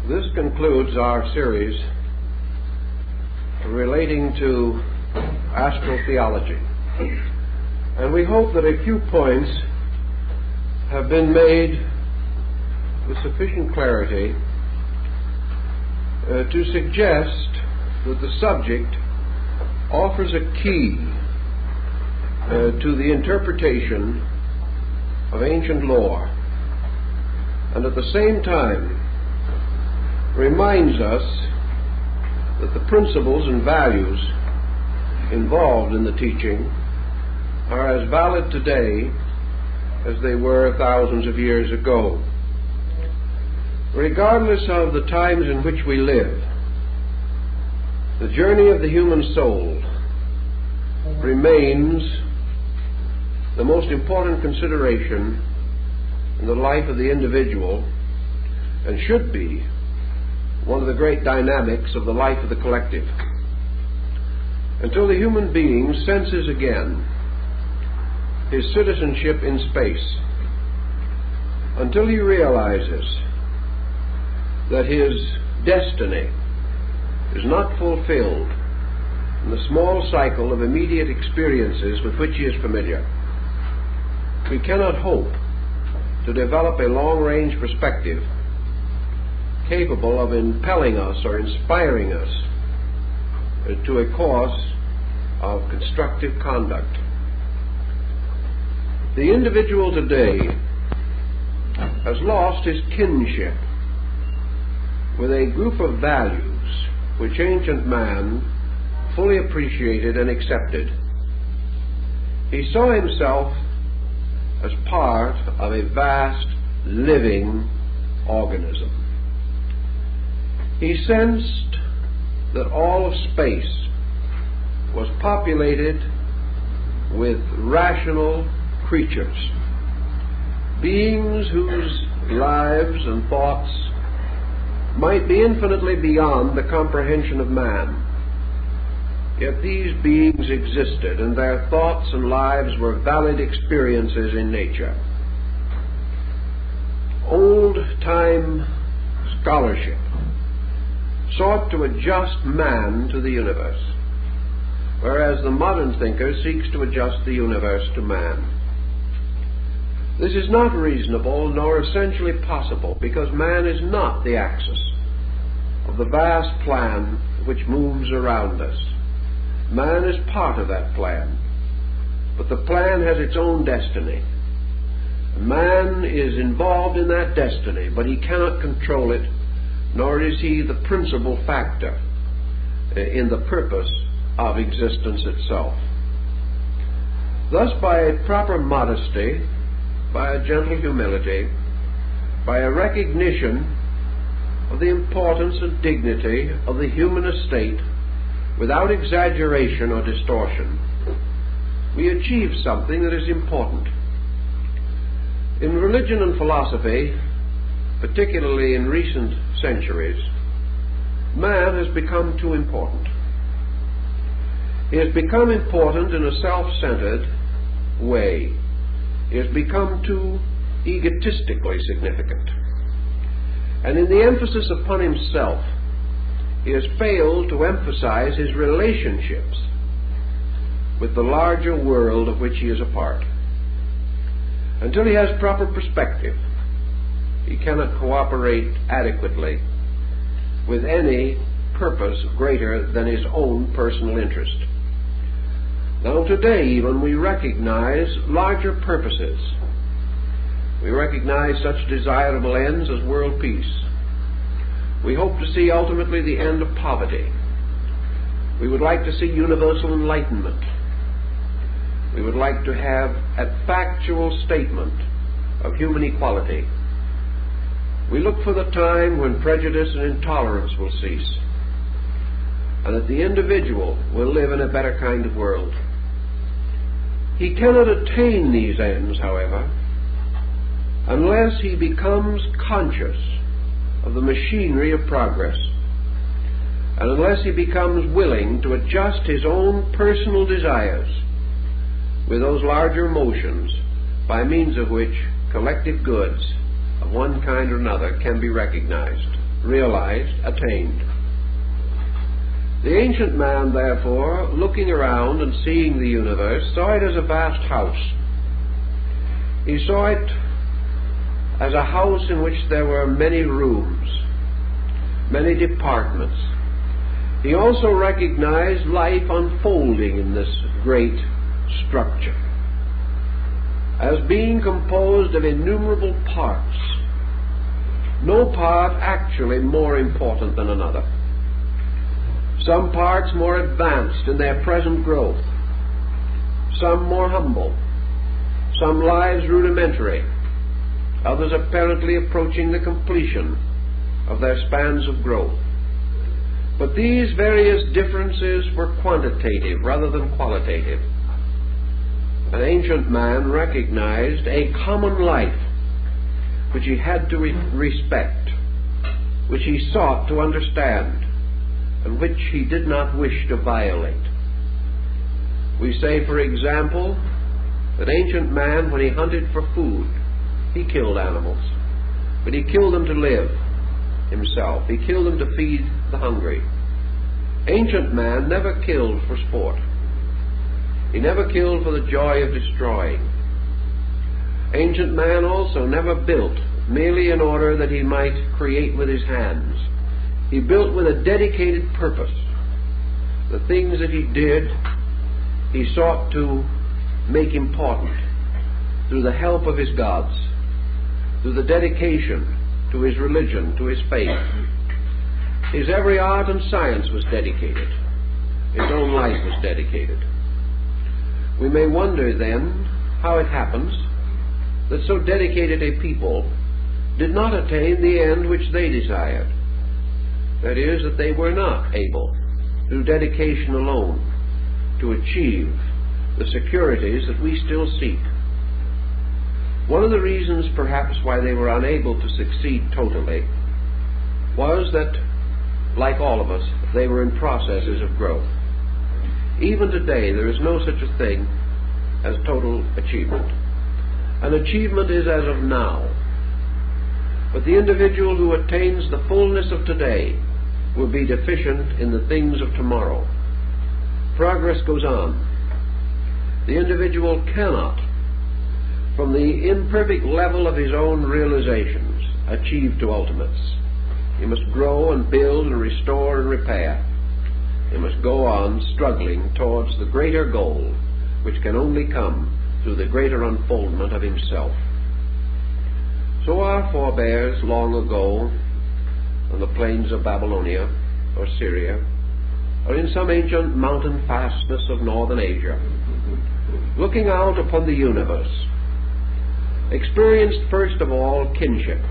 This concludes our series relating to astrotheology. And we hope that a few points have been made with sufficient clarity to suggest that the subject offers a key to the interpretation of ancient lore, and at the same time reminds us that the principles and values involved in the teaching are as valid today as they were thousands of years ago. Regardless of the times in which we live, the journey of the human soul remains the most important consideration in the life of the individual, and should be one of the great dynamics of the life of the collective. Until the human being senses again his citizenship in space, until he realizes that his destiny is not fulfilled in the small cycle of immediate experiences with which he is familiar, we cannot hope to develop a long-range perspective capable of impelling us or inspiring us to a course of constructive conduct. The individual today has lost his kinship with a group of values which ancient man fully appreciated and accepted. He saw himself as part of a vast living organism. He sensed that all of space was populated with rational creatures, beings whose lives and thoughts might be infinitely beyond the comprehension of man. Yet these beings existed, and their thoughts and lives were valid experiences in nature. Old-time scholarship sought to adjust man to the universe, whereas the modern thinker seeks to adjust the universe to man. This is not reasonable nor essentially possible, because man is not the axis of the vast plan which moves around us. Man is part of that plan, but the plan has its own destiny. Man is involved in that destiny, but he cannot control it, nor is he the principal factor in the purpose of existence itself. Thus, by a proper modesty, by a gentle humility, by a recognition of the importance and dignity of the human estate, without exaggeration or distortion, we achieve something that is important. In religion and philosophy, particularly in recent centuries, man has become too important. He has become important in a self-centered way. He has become too egotistically significant. And in the emphasis upon himself, he has failed to emphasize his relationships with the larger world of which he is a part. Until he has proper perspective, he cannot cooperate adequately with any purpose greater than his own personal interest. Now today even we recognize larger purposes. We recognize such desirable ends as world peace. We hope to see ultimately the end of poverty. We would like to see universal enlightenment. We would like to have a factual statement of human equality. We look for the time when prejudice and intolerance will cease, and that the individual will live in a better kind of world. He cannot attain these ends, however, unless he becomes conscious of the machinery of progress, and unless he becomes willing to adjust his own personal desires with those larger motions by means of which collective goods of one kind or another can be recognized. realized, attained. The ancient man, therefore, looking around and seeing the universe, saw it as a vast house. He saw it as a house in which there were many rooms, many departments. He also recognized life unfolding in this great structure as being composed of innumerable parts, no part actually more important than another. Some parts more advanced in their present growth, some more humble, some lives rudimentary, others apparently approaching the completion of their spans of growth. But these various differences were quantitative rather than qualitative. An ancient man recognized a common life which he had to respect, which he sought to understand, and which he did not wish to violate. We say, for example, that ancient man, when he hunted for food, he killed animals, but he killed them to live himself. He killed them to feed the hungry. Ancient man never killed for sport. He never killed for the joy of destroying. Ancient man also never built merely in order that he might create with his hands. He built with a dedicated purpose. The things that he did, he sought to make important through the help of his gods, through the dedication to his religion, to his faith. His every art and science was dedicated. His own life was dedicated. We may wonder then how it happens that so dedicated a people did not attain the end which they desired. That is, that they were not able, through dedication alone, to achieve the securities that we still seek. One of the reasons, perhaps, why they were unable to succeed totally was that, like all of us, they were in processes of growth. Even today, there is no such a thing as total achievement. An achievement is as of now. But the individual who attains the fullness of today will be deficient in the things of tomorrow. Progress goes on. The individual cannot, from the imperfect level of his own realizations, achieve to ultimates. He must grow and build and restore and repair. He must go on struggling towards the greater goal, which can only come through the greater unfoldment of himself. So our forebears long ago on the plains of Babylonia or Syria, or in some ancient mountain fastness of northern Asia, looking out upon the universe, experienced first of all kinship.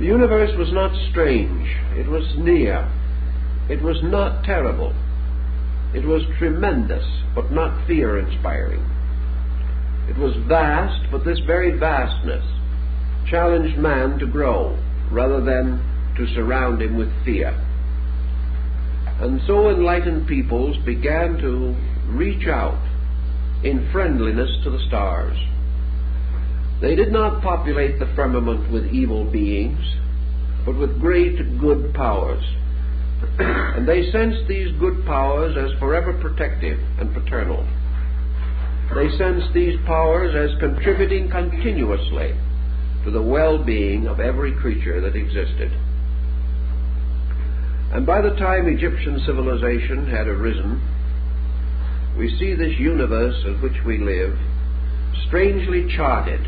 The universe was not strange, it was near, it was not terrible, it was tremendous but not fear-inspiring. It was vast, but this very vastness challenged man to grow rather than to surround him with fear. And so enlightened peoples began to reach out in friendliness to the stars. They did not populate the firmament with evil beings, but with great good powers. And they sensed these good powers as forever protective and paternal. They sensed these powers as contributing continuously to the well-being of every creature that existed. And by the time Egyptian civilization had arisen, we see this universe in which we live strangely charted,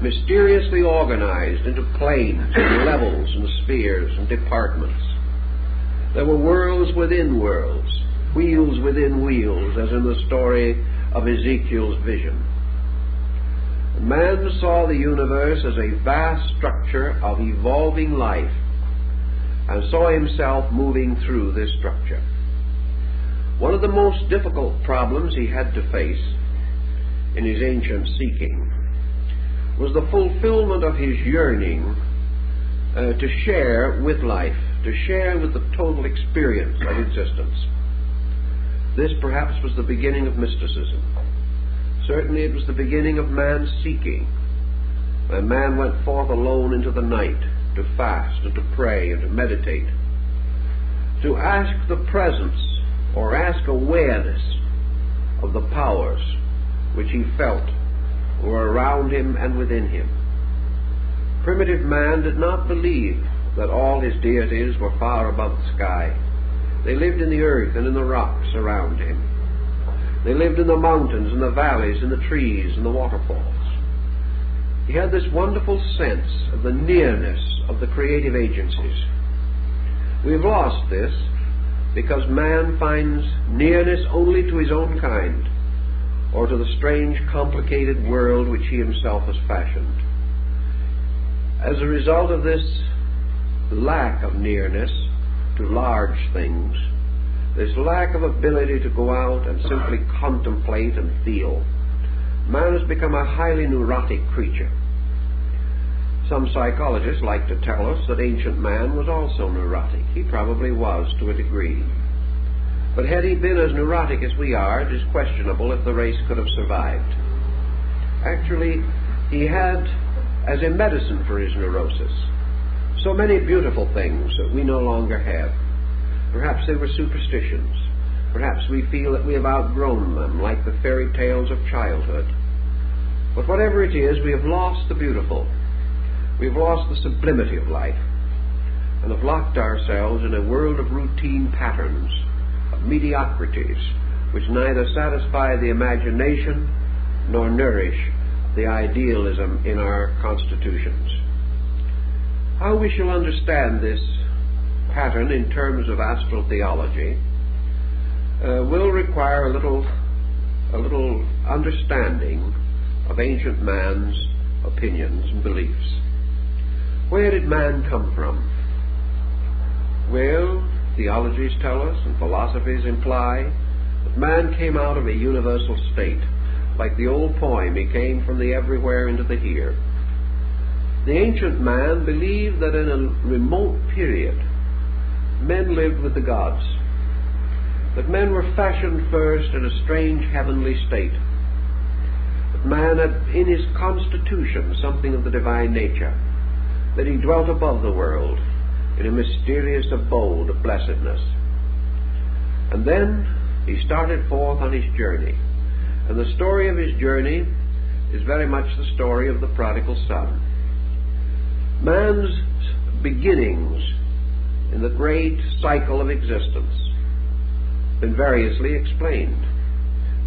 mysteriously organized into planes and levels and spheres and departments. There were worlds within worlds, wheels within wheels, as in the story of Ezekiel's vision. Man saw the universe as a vast structure of evolving life and saw himself moving through this structure. One of the most difficult problems he had to face in his ancient seeking was the fulfillment of his yearning to share with life, to share with the total experience of existence. This perhaps was the beginning of mysticism. Certainly it was the beginning of man's seeking, when man went forth alone into the night to fast and to pray and to meditate, to ask the presence or ask awareness of the powers which he felt were around him and within him. Primitive man did not believe that all his deities were far above the sky. They lived in the earth and in the rocks around him. They lived in the mountains and the valleys and the trees and the waterfalls. He had this wonderful sense of the nearness of the creative agencies. We've lost this because man finds nearness only to his own kind or to the strange, complicated world which he himself has fashioned. As a result of this lack of nearness to large things, this lack of ability to go out and simply contemplate and feel, man has become a highly neurotic creature. Some psychologists like to tell us that ancient man was also neurotic. He probably was to a degree. But had he been as neurotic as we are, it is questionable if the race could have survived. Actually, he had, as a medicine for his neurosis, so many beautiful things that we no longer have. Perhaps they were superstitions. Perhaps we feel that we have outgrown them, like the fairy tales of childhood. But whatever it is, we have lost the beautiful. We have lost the sublimity of life, and have locked ourselves in a world of routine patterns, of mediocrities, which neither satisfy the imagination nor nourish the idealism in our constitutions. How we shall understand this pattern in terms of astrotheology will require a little understanding of ancient man's opinions and beliefs. Where did man come from? Well, theologies tell us and philosophies imply that man came out of a universal state. Like the old poem, he came from the everywhere into the here. The ancient man believed that in a remote period, men lived with the gods, that men were fashioned first in a strange heavenly state, that man had in his constitution something of the divine nature, that he dwelt above the world in a mysterious abode of blessedness. And then he started forth on his journey. And the story of his journey is very much the story of the prodigal son. Man's beginnings in the great cycle of existence have been variously explained.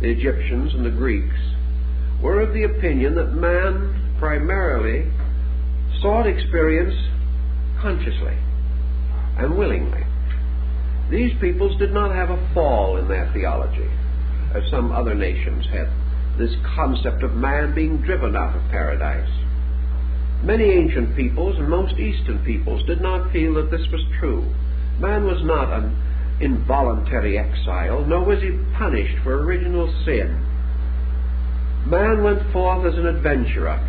The Egyptians and the Greeks were of the opinion that man primarily sought experience consciously and willingly. These peoples did not have a fall in their theology, as some other nations had, this concept of man being driven out of paradise. Many ancient peoples and most Eastern peoples did not feel that this was true. Man was not an involuntary exile, nor was he punished for original sin. Man went forth as an adventurer.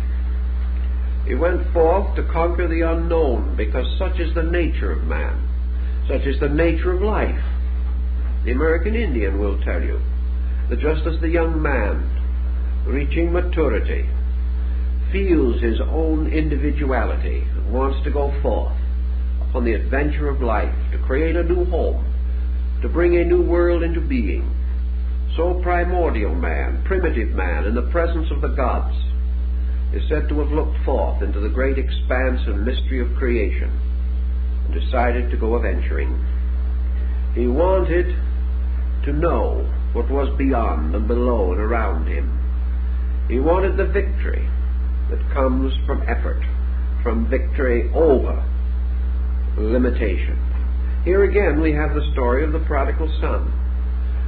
He went forth to conquer the unknown, because such is the nature of man. Such is the nature of life. The American Indian will tell you that just as the young man, reaching maturity, feels his own individuality and wants to go forth upon the adventure of life, to create a new home, to bring a new world into being, so primordial man, primitive man, in the presence of the gods, is said to have looked forth into the great expanse and mystery of creation and decided to go a-venturing. He wanted to know what was beyond and below and around him. He wanted the victory that comes from effort, from victory over limitation. Here again we have the story of the prodigal son,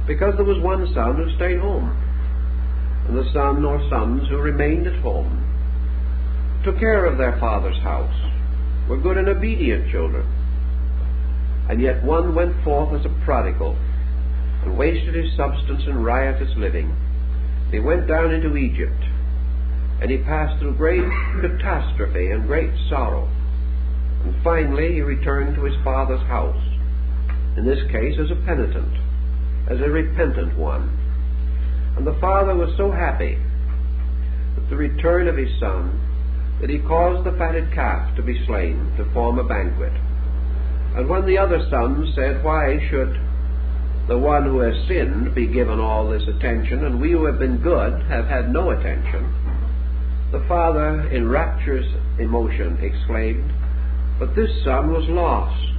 because there was one son who stayed home, and the son or sons who remained at home, took care of their father's house, were good and obedient children. And yet one went forth as a prodigal and wasted his substance in riotous living. He went down into Egypt, and he passed through great catastrophe and great sorrow. And finally he returned to his father's house, in this case as a penitent, as a repentant one. And the father was so happy that the return of his son that he caused the fatted calf to be slain to form a banquet. And when the other sons said, "Why should the one who has sinned be given all this attention, and we who have been good have had no attention?" the father, in rapturous emotion, exclaimed, "But this son was lost,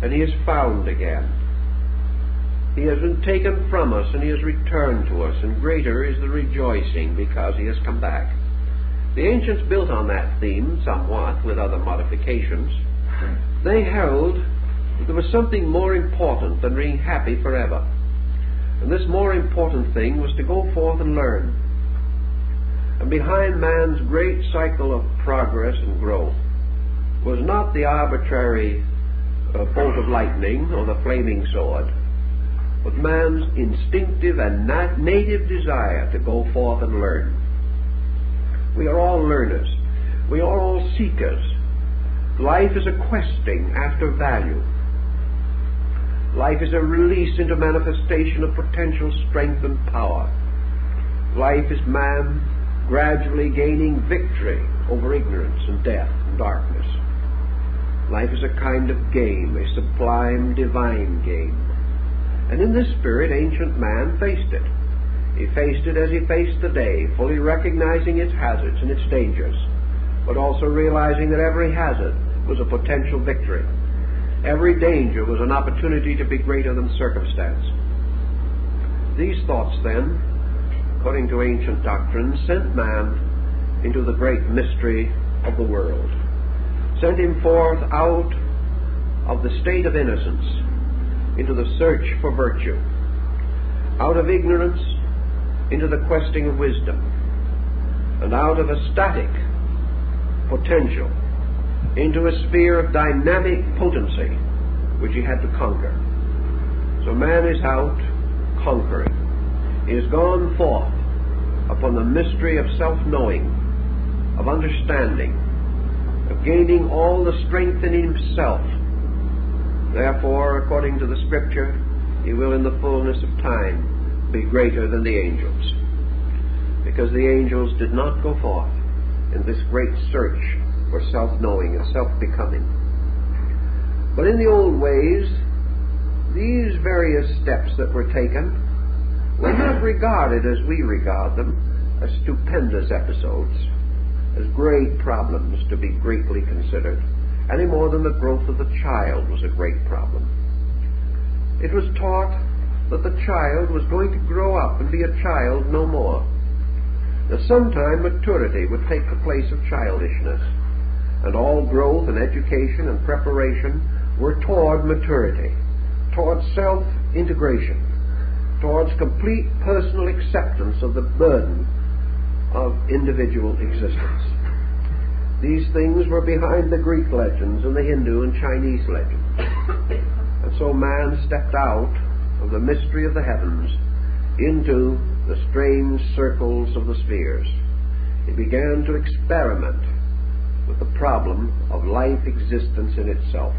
and he is found again. He has been taken from us, and he has returned to us, and greater is the rejoicing because he has come back." The ancients built on that theme somewhat, with other modifications. They held that there was something more important than being happy forever. And this more important thing was to go forth and learn. And behind man's great cycle of progress and growth was not the arbitrary bolt of lightning or the flaming sword, but man's instinctive and native desire to go forth and learn. We are all learners. We are all seekers. Life is a questing after value. Life is a release into manifestation of potential strength and power. Life is man gradually gaining victory over ignorance and death and darkness. Life is a kind of game, a sublime divine game. And in this spirit, ancient man faced it. He faced it as he faced the day, fully recognizing its hazards and its dangers, but also realizing that every hazard was a potential victory. Every danger was an opportunity to be greater than circumstance. These thoughts, then, according to ancient doctrine, sent man into the great mystery of the world, sent him forth out of the state of innocence into the search for virtue, out of ignorance into the questing of wisdom, and out of a static potential into a sphere of dynamic potency which he had to conquer. So man is out conquering. He has gone forth upon the mystery of self-knowing, of understanding, of gaining all the strength in himself. Therefore, according to the Scripture, he will in the fullness of time be greater than the angels, because the angels did not go forth in this great search for self-knowing and self-becoming. But in the old ways, these various steps that were taken were not regarded as we regard them, as stupendous episodes, as great problems to be greatly considered, any more than the growth of the child was a great problem. It was taught that the child was going to grow up and be a child no more. That sometime maturity would take the place of childishness, and all growth and education and preparation were toward maturity, toward self-integration, towards complete personal acceptance of the burden of individual existence. These things were behind the Greek legends and the Hindu and Chinese legends. And so man stepped out of the mystery of the heavens into the strange circles of the spheres. He began to experiment with the problem of life existence in itself.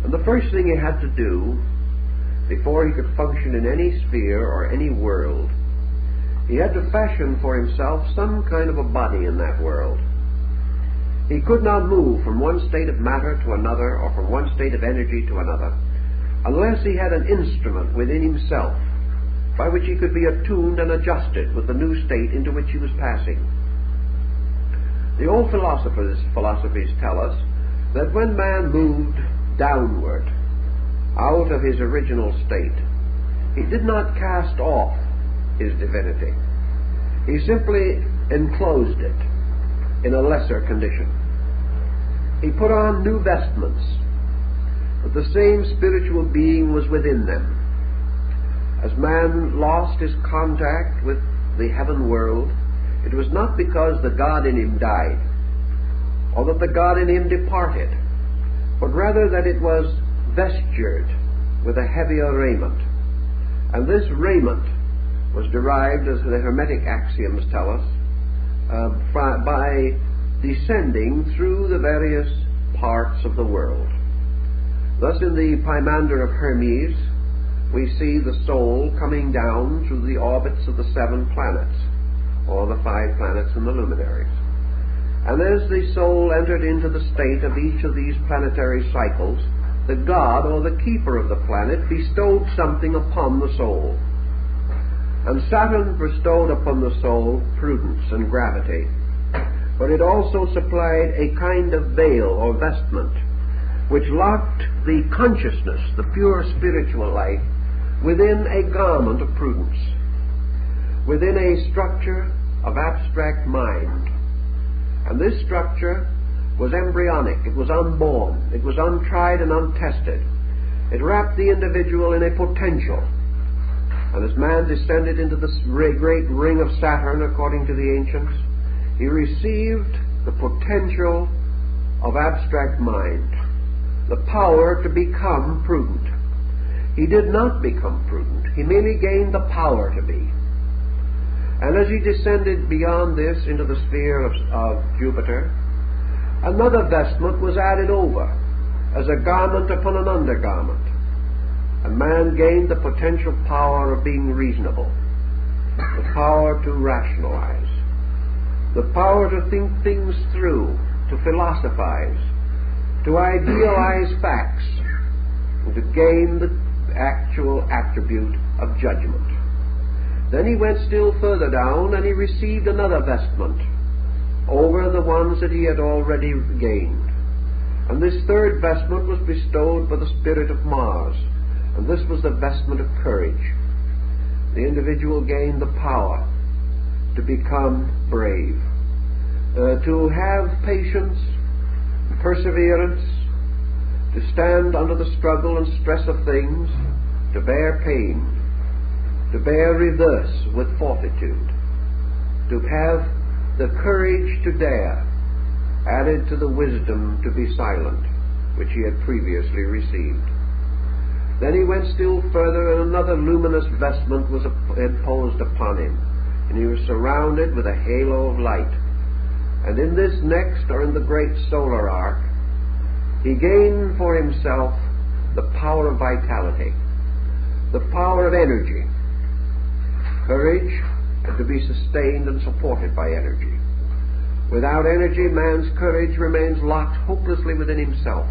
And the first thing he had to do before he could function in any sphere or any world, he had to fashion for himself some kind of a body in that world. He could not move from one state of matter to another, or from one state of energy to another, unless he had an instrument within himself by which he could be attuned and adjusted with the new state into which he was passing. The old philosophies tell us that when man moved downward out of his original state, he did not cast off his divinity. He simply enclosed it in a lesser condition. He put on new vestments, but the same spiritual being was within them. As man lost his contact with the heaven world, it was not because the God in him died, or that the God in him departed, but rather that it was vestured with a heavier raiment. And this raiment was derived, as the Hermetic axioms tell us, by descending through the various parts of the world. Thus in the Pymander of Hermes, we see the soul coming down through the orbits of the 7 planets, or the 5 planets and the luminaries. And as the soul entered into the state of each of these planetary cycles, the god, or the keeper of the planet, bestowed something upon the soul. And Saturn bestowed upon the soul prudence and gravity, but it also supplied a kind of veil or vestment which locked the consciousness, the pure spiritual life, within a garment of prudence, within a structure of abstract mind. And this structure was embryonic, it was unborn, it was untried and untested. It wrapped the individual in a potential. And as man descended into this great ring of Saturn, according to the ancients, he received the potential of abstract mind, the power to become prudent. He did not become prudent, he merely gained the power to be. And as he descended beyond this into the sphere of Jupiter, another vestment was added over, as a garment upon an undergarment. And man gained the potential power of being reasonable, the power to rationalize, the power to think things through, to philosophize, to idealize facts, and to gain the actual attribute of judgment. Then he went still further down, and he received another vestment over the ones that he had already gained. And this third vestment was bestowed by the spirit of Mars, and this was the vestment of courage. The individual gained the power to become brave, to have patience, perseverance, to stand under the struggle and stress of things, to bear pain, to bear reverse with fortitude, to have the courage to dare, added to the wisdom to be silent, which he had previously received. Then he went still further, and another luminous vestment was imposed upon him, and he was surrounded with a halo of light. And in this next, or in the great solar arc, he gained for himself the power of vitality, the power of energy, courage, and to be sustained and supported by energy. Without energy, man's courage remains locked hopelessly within himself.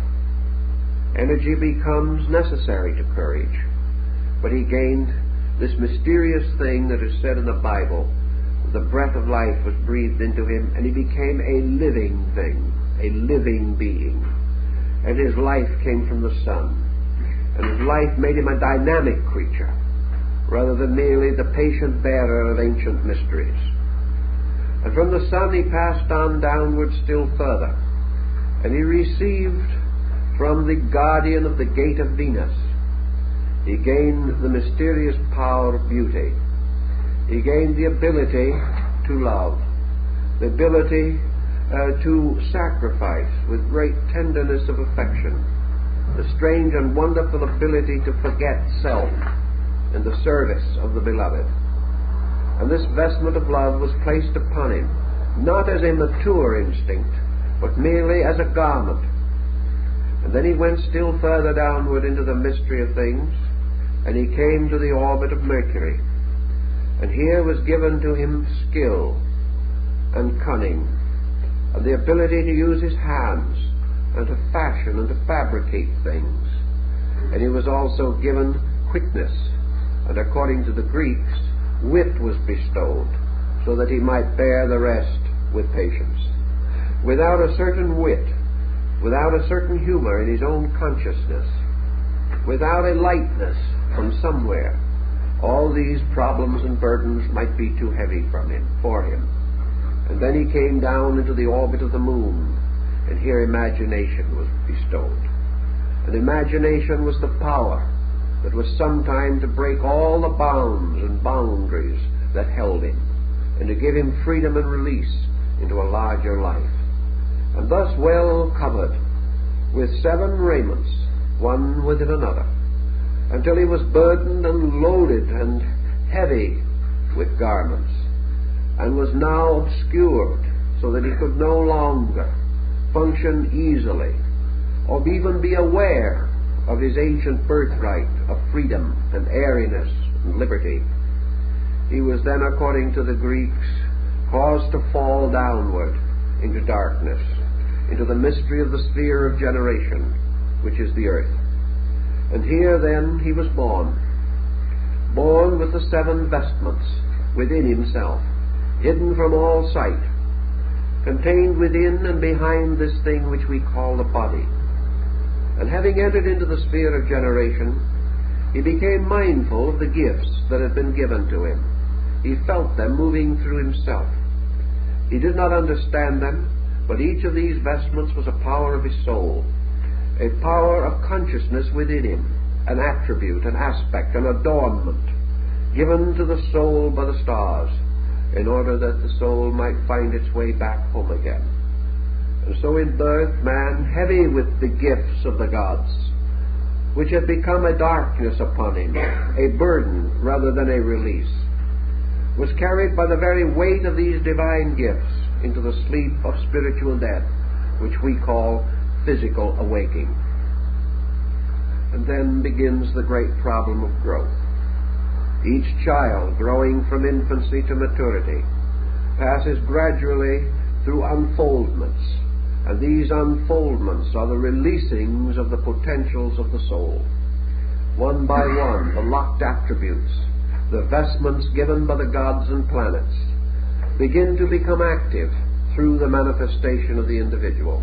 Energy becomes necessary to courage. But he gained this mysterious thing that is said in the Bible. The breath of life was breathed into him, and he became a living thing, a living being. And his life came from the sun. And his life made him a dynamic creature, rather than merely the patient bearer of ancient mysteries. And from the sun he passed on downward still further, and he received from the guardian of the gate of Venus, he gained the mysterious power of beauty. He gained the ability to love, the ability to sacrifice with great tenderness of affection, the strange and wonderful ability to forget self in the service of the beloved. And this vestment of love was placed upon him, not as a mature instinct, but merely as a garment. And then he went still further downward into the mystery of things, and he came to the orbit of Mercury. And here was given to him skill and cunning, and the ability to use his hands, and to fashion and to fabricate things. And he was also given quickness, and according to the Greeks, wit was bestowed, so that he might bear the rest with patience. Without a certain wit, without a certain humor in his own consciousness, without a lightness from somewhere, all these problems and burdens might be too heavy for him. And then he came down into the orbit of the moon, and here imagination was bestowed. And imagination was the power that was sometime to break all the bounds and boundaries that held him, and to give him freedom and release into a larger life. And thus well covered with 7 raiments, one within another, until he was burdened and loaded and heavy with garments, and was now obscured so that he could no longer function easily or even be aware of his ancient birthright of freedom and airiness and liberty. He was then, according to the Greeks, caused to fall downward into darkness, into the mystery of the sphere of generation, which is the earth. And here then he was born with the 7 vestments within himself, hidden from all sight, contained within and behind this thing which we call the body. And having entered into the sphere of generation, he became mindful of the gifts that had been given to him. He felt them moving through himself. He did not understand them, but each of these vestments was a power of his soul, a power of consciousness within him, an attribute, an aspect, an adornment given to the soul by the stars, in order that the soul might find its way back home again. And so in birth, man, heavy with the gifts of the gods, which had become a darkness upon him, a burden rather than a release, was carried by the very weight of these divine gifts into the sleep of spiritual death, which we call physical awaking. And then begins the great problem of growth. Each child, growing from infancy to maturity, passes gradually through unfoldments, and these unfoldments are the releasings of the potentials of the soul. One by one, the locked attributes, the vestments given by the gods and planets, begin to become active through the manifestation of the individual.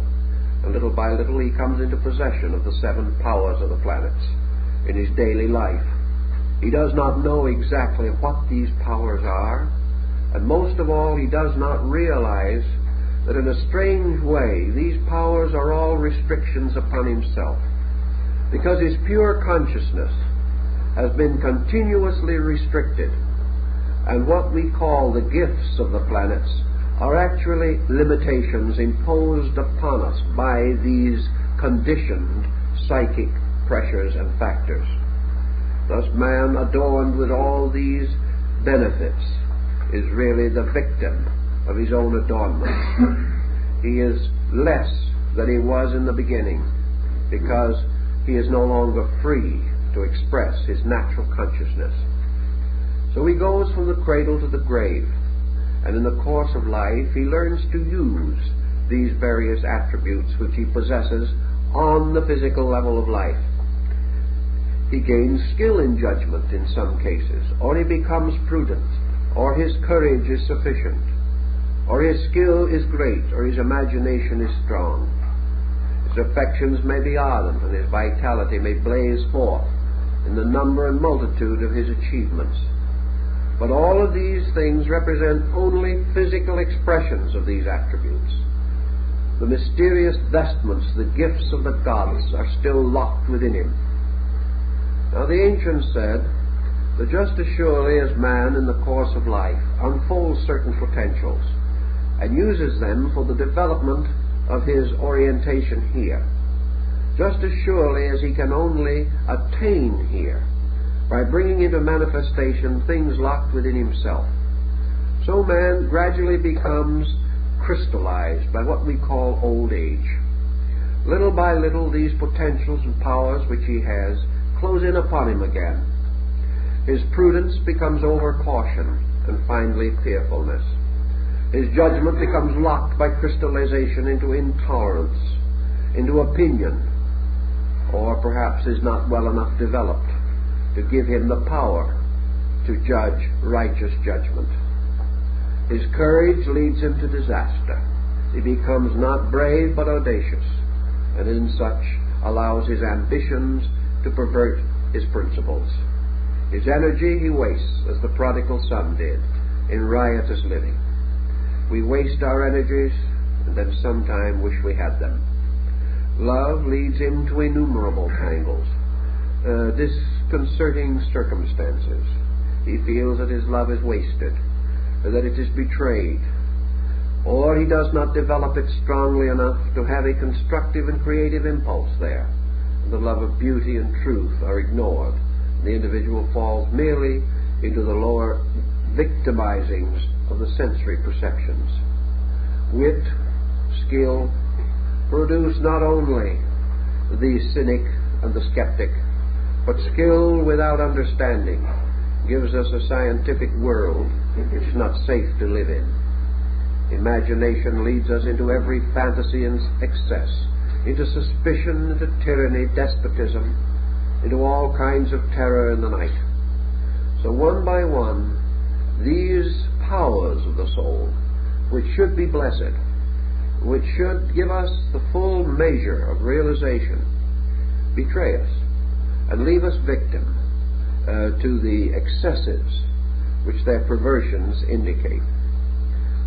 And little by little he comes into possession of the 7 powers of the planets in his daily life. He does not know exactly what these powers are, and most of all, he does not realize that in a strange way these powers are all restrictions upon himself, because his pure consciousness has been continuously restricted, and what we call the gifts of the planets are actually limitations imposed upon us by these conditioned psychic pressures and factors. Thus man, adorned with all these benefits, is really the victim of his own adornment. He is less than he was in the beginning, because he is no longer free to express his natural consciousness. So he goes from the cradle to the grave, and in the course of life he learns to use these various attributes which he possesses on the physical level of life. He gains skill in judgment in some cases, or he becomes prudent, or his courage is sufficient, or his skill is great, or his imagination is strong. His affections may be ardent, and his vitality may blaze forth in the number and multitude of his achievements. But all of these things represent only physical expressions of these attributes. The mysterious vestments, the gifts of the gods, are still locked within him. Now the ancients said that just as surely as man in the course of life unfolds certain potentials and uses them for the development of his orientation here, just as surely as he can only attain here by bringing into manifestation things locked within himself, so man gradually becomes crystallized by what we call old age. Little by little these potentials and powers which he has close in upon him again. His prudence becomes over-caution, and finally fearfulness. His judgment becomes locked by crystallization into intolerance, into opinion, or perhaps is not well enough developed to give him the power to judge righteous judgment. His courage leads him to disaster. He becomes not brave but audacious, and in such allows his ambitions to pervert his principles. His energy he wastes, as the prodigal son did, in riotous living. We waste our energies and then sometime wish we had them. Love leads him to innumerable tangles, disconcerting circumstances. He feels that his love is wasted, that it is betrayed, or he does not develop it strongly enough to have a constructive and creative impulse there. The love of beauty and truth are ignored. The individual falls merely into the lower victimizings of the sensory perceptions. Wit, skill, produce not only the cynic and the skeptic, but skill without understanding gives us a scientific world which is not safe to live in. Imagination leads us into every fantasy and excess, into suspicion, into tyranny, despotism, into all kinds of terror in the night. So one by one, these powers of the soul, which should be blessed, which should give us the full measure of realization, betray us and leave us victim to the excessives which their perversions indicate.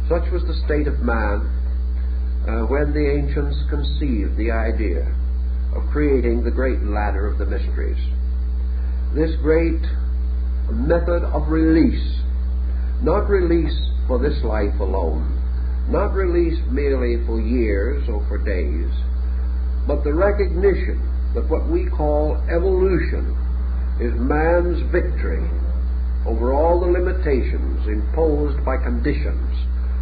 Such was the state of man when the ancients conceived the idea of creating the great ladder of the mysteries. This great method of release, not release for this life alone, not release merely for years or for days, but the recognition that what we call evolution is man's victory over all the limitations imposed by conditions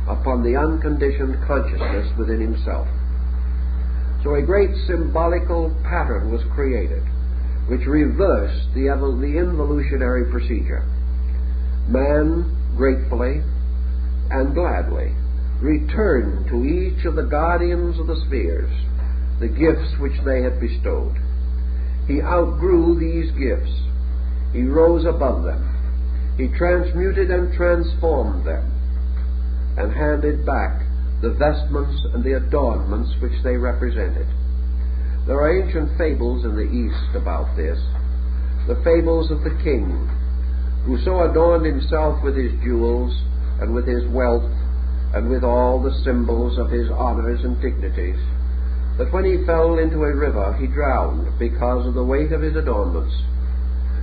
upon the unconditioned consciousness within himself. So a great symbolical pattern was created which reversed the involutionary procedure. Man gratefully and gladly returned to each of the guardians of the spheres the gifts which they had bestowed. He outgrew these gifts. He rose above them. He transmuted and transformed them, and handed back the vestments and the adornments which they represented. There are ancient fables in the East about this, the fables of the king, who so adorned himself with his jewels and with his wealth and with all the symbols of his honors and dignities, that when he fell into a river he drowned because of the weight of his adornments.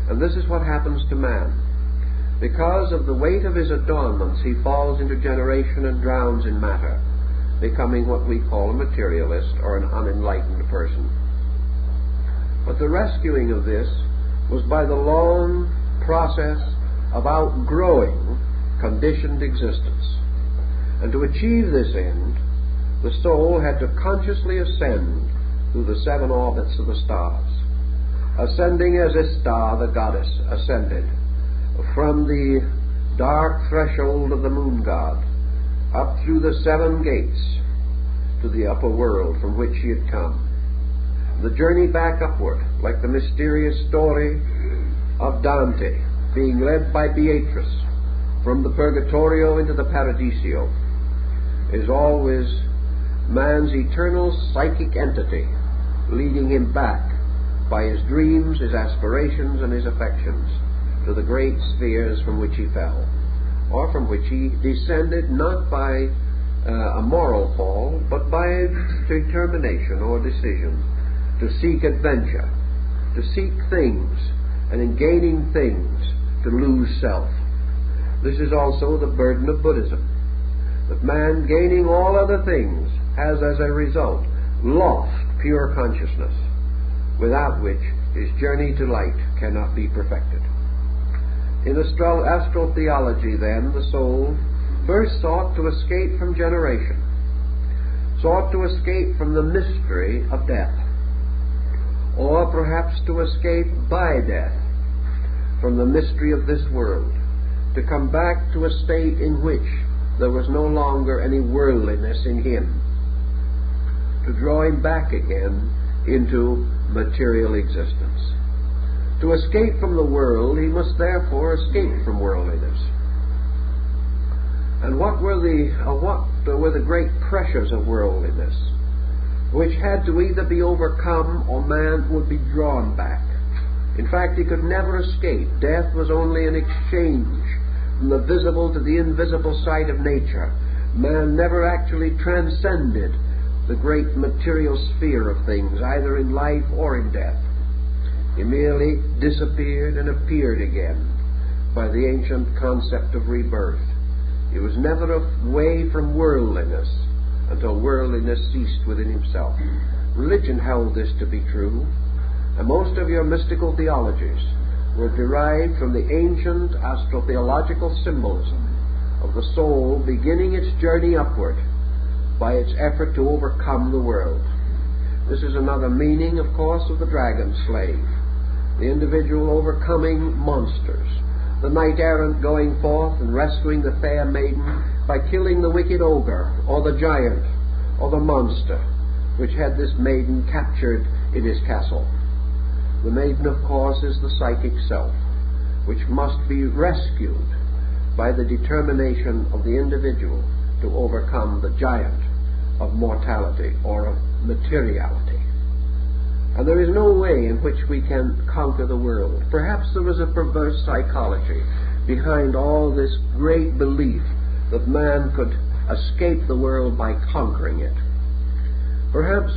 And this is what happens to man. Because of the weight of his adornments, he falls into generation and drowns in matter, becoming what we call a materialist or an unenlightened person. But the rescuing of this was by the long process of outgrowing conditioned existence. And to achieve this end, the soul had to consciously ascend through the 7 orbits of the stars, ascending as a star, the goddess, ascended from the dark threshold of the moon god up through the 7 gates to the upper world from which she had come. The journey back upward, like the mysterious story of Dante being led by Beatrice from the Purgatorio into the Paradiso, is always man's eternal psychic entity leading him back by his dreams, his aspirations, and his affections to the great spheres from which he fell, or from which he descended not by a moral fall, but by determination or decision to seek adventure, to seek things, and in gaining things to lose self. This is also the burden of Buddhism, that man, gaining all other things, has as a result lost pure consciousness, without which his journey to light cannot be perfected. In astrotheology, then, the soul first sought to escape from generation, sought to escape from the mystery of death, or perhaps to escape by death from the mystery of this world, to come back to a state in which there was no longer any worldliness in him, to draw him back again into material existence. To escape from the world, he must therefore escape from worldliness. And what were the great pressures of worldliness, which had to either be overcome or man would be drawn back? In fact, he could never escape. Death was only an exchange from the visible to the invisible side of nature. Man never actually transcended the great material sphere of things, either in life or in death. He merely disappeared and appeared again by the ancient concept of rebirth. He was never away from worldliness until worldliness ceased within himself. Religion held this to be true, and most of your mystical theologies were derived from the ancient astrotheological symbolism of the soul beginning its journey upward by its effort to overcome the world. This is another meaning, of course, of the dragon slave, the individual overcoming monsters, the knight errant going forth and rescuing the fair maiden by killing the wicked ogre, or the giant, or the monster, which had this maiden captured in his castle. The maiden, of course, is the psychic self, which must be rescued by the determination of the individual to overcome the giant of mortality or of materiality. And there is no way in which we can conquer the world. Perhaps there is a perverse psychology behind all this great belief that man could escape the world by conquering it. Perhaps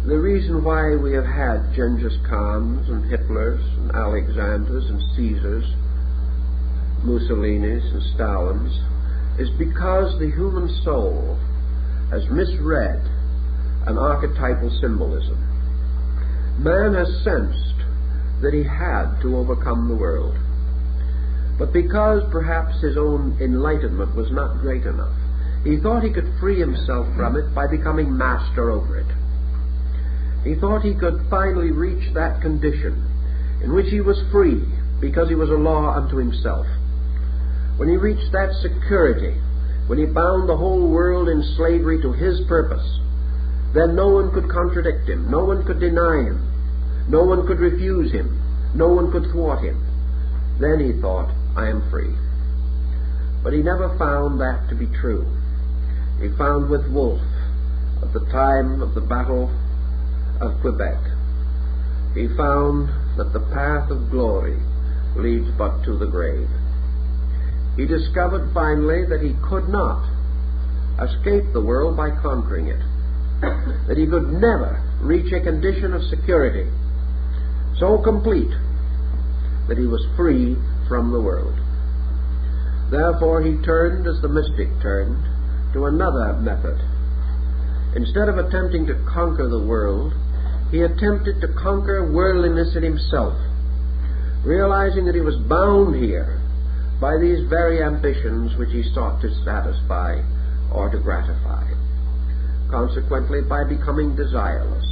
the reason why we have had Genghis Khans and Hitlers and Alexanders and Caesars, Mussolinis and Stalins, is because the human soul has misread an archetypal symbolism. Man has sensed that he had to overcome the world, but because perhaps his own enlightenment was not great enough, he thought he could free himself from it by becoming master over it. He thought he could finally reach that condition in which he was free because he was a law unto himself. When he reached that security, when he bound the whole world in slavery to his purpose, then no one could contradict him, no one could deny him, no one could refuse him, no one could thwart him. Then he thought, I am free. But he never found that to be true. He found with Wolfe, at the time of the Battle of Quebec, he found that the path of glory leads but to the grave. He discovered finally that he could not escape the world by conquering it, that he could never reach a condition of security so complete that he was free from the world. Therefore he turned, as the mystic turned, to another method. Instead of attempting to conquer the world, he attempted to conquer worldliness in himself, realizing that he was bound here by these very ambitions which he sought to satisfy or to gratify. Consequently, by becoming desireless,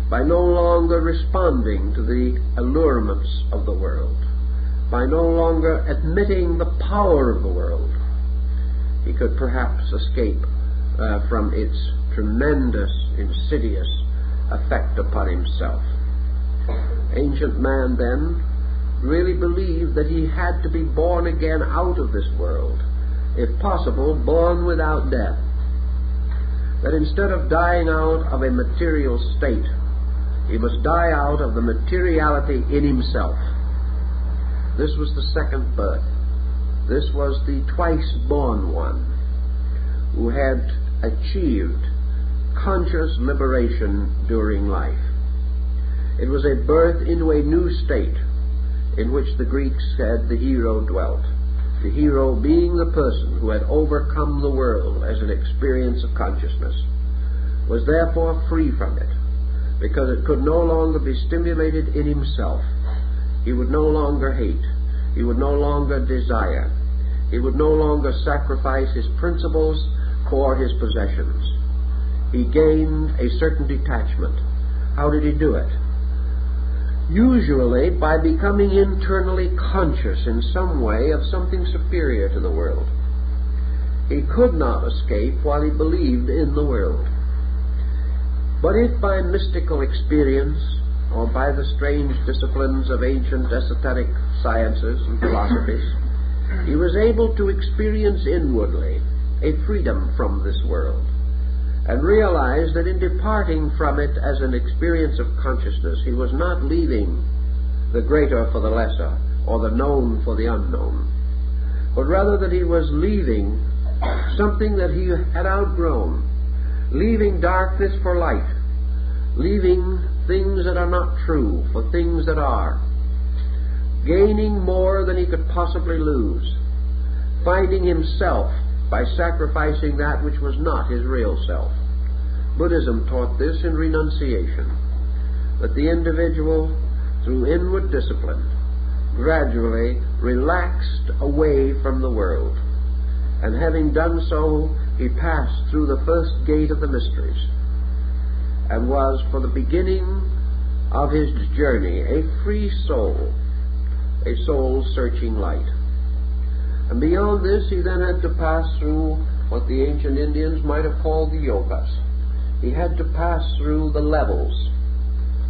by no longer responding to the allurements of the world, by no longer admitting the power of the world, he could perhaps escape from its tremendous, insidious effect upon himself. Ancient man, then, really believed that he had to be born again out of this world, if possible, born without death. That instead of dying out of a material state, he must die out of the materiality in himself. This was the second birth. This was the twice-born one who had achieved conscious liberation during life. It was a birth into a new state in which the Greeks said the hero dwelt. The hero being the person who had overcome the world as an experience of consciousness, was therefore free from it, because it could no longer be stimulated in himself. He would no longer hate. He would no longer desire. He would no longer sacrifice his principles for his possessions. He gained a certain detachment. How did he do it? Usually by becoming internally conscious in some way of something superior to the world. He could not escape while he believed in the world. But if by mystical experience, or by the strange disciplines of ancient esoteric sciences and philosophies, he was able to experience inwardly a freedom from this world, and realize that in departing from it as an experience of consciousness, he was not leaving the greater for the lesser, or the known for the unknown, but rather that he was leaving something that he had outgrown, leaving darkness for light, leaving things that are not true for things that are, gaining more than he could possibly lose, finding himself by sacrificing that which was not his real self. Buddhism taught this in renunciation, that the individual, through inward discipline, gradually relaxed away from the world, and having done so, he passed through the first gate of the mysteries, and was, for the beginning of his journey, a free soul, a soul searching light. And beyond this, he then had to pass through what the ancient Indians might have called the yogas. He had to pass through the levels